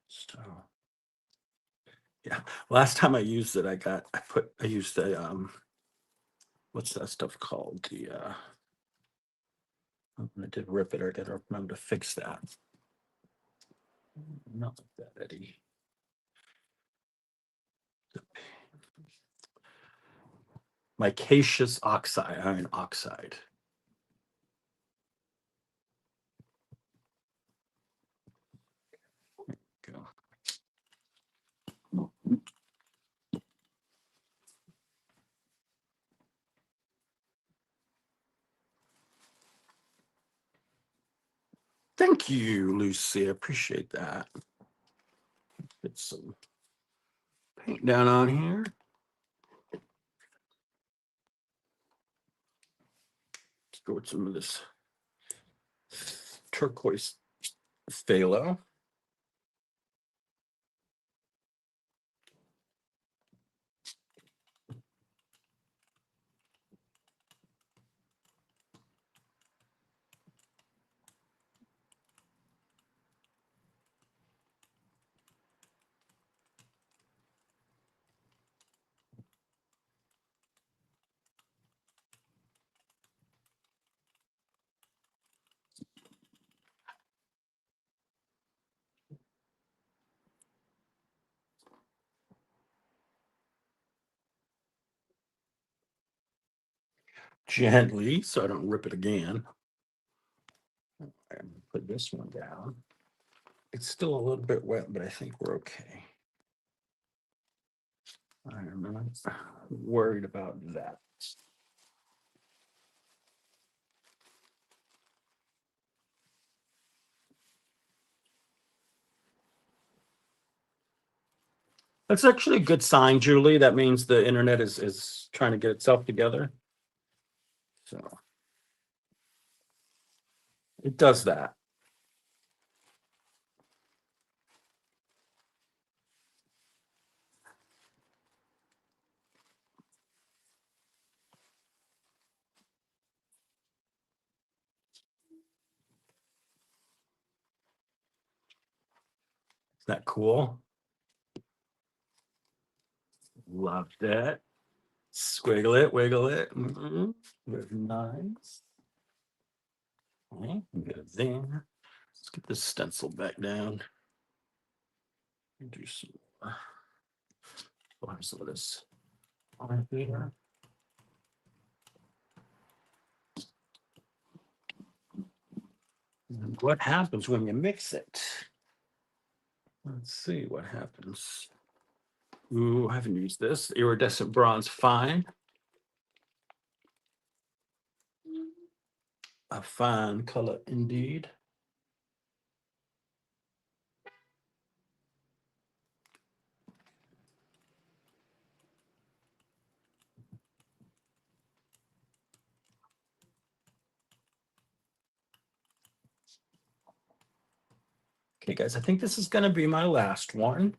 So, yeah. Last time I used it, I used the what's that stuff called? I did rip it. I gotta remember to fix that. Not like that, Eddie. Micaceous oxide, iron oxide. Go. Thank you, Lucy. I appreciate that. Get some paint down on here. Let's go with some of this turquoise phthalo. Gently, so I don't rip it again. I'm gonna put this one down. It's still a little bit wet, but I think we're okay. I'm not worried about that. That's actually a good sign, Julie. That means the internet is trying to get itself together. So it does that. Is that cool? Loved it. Squiggle it, wiggle it. Very nice. Okay, get it there. Let's get this stencil back down. Do some more. We'll have some of this on here. And what happens when you mix it? Let's see what happens. Ooh, I haven't used this. Iridescent bronze fine. A fine color indeed. Okay, guys, I think this is going to be my last one.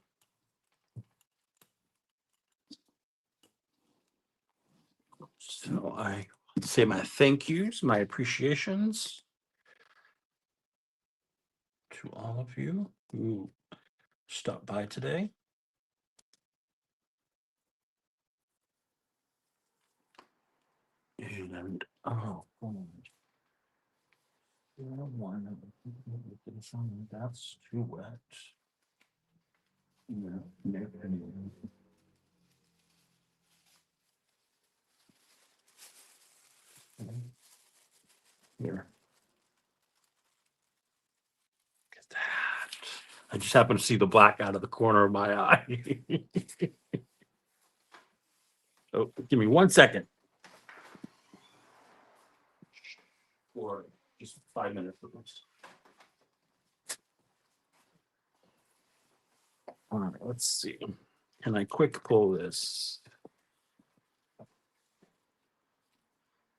So I say my thank yous, my appreciations to all of you who stopped by today. And that's too wet. Here. Look at that. I just happen to see the black out of the corner of my eye. Oh, give me 1 second. Or just 5 minutes. All right, let's see. Can I quick pull this?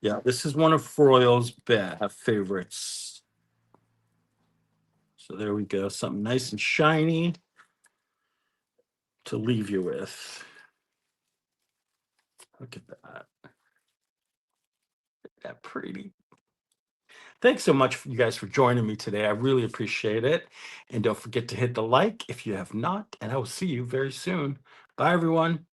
Yeah, this is one of Froyle's favorites. So there we go. Something nice and shiny to leave you with. Look at that. Isn't that pretty? Thanks so much for you guys for joining me today. I really appreciate it. And don't forget to hit the like if you have not. And I will see you very soon. Bye, everyone.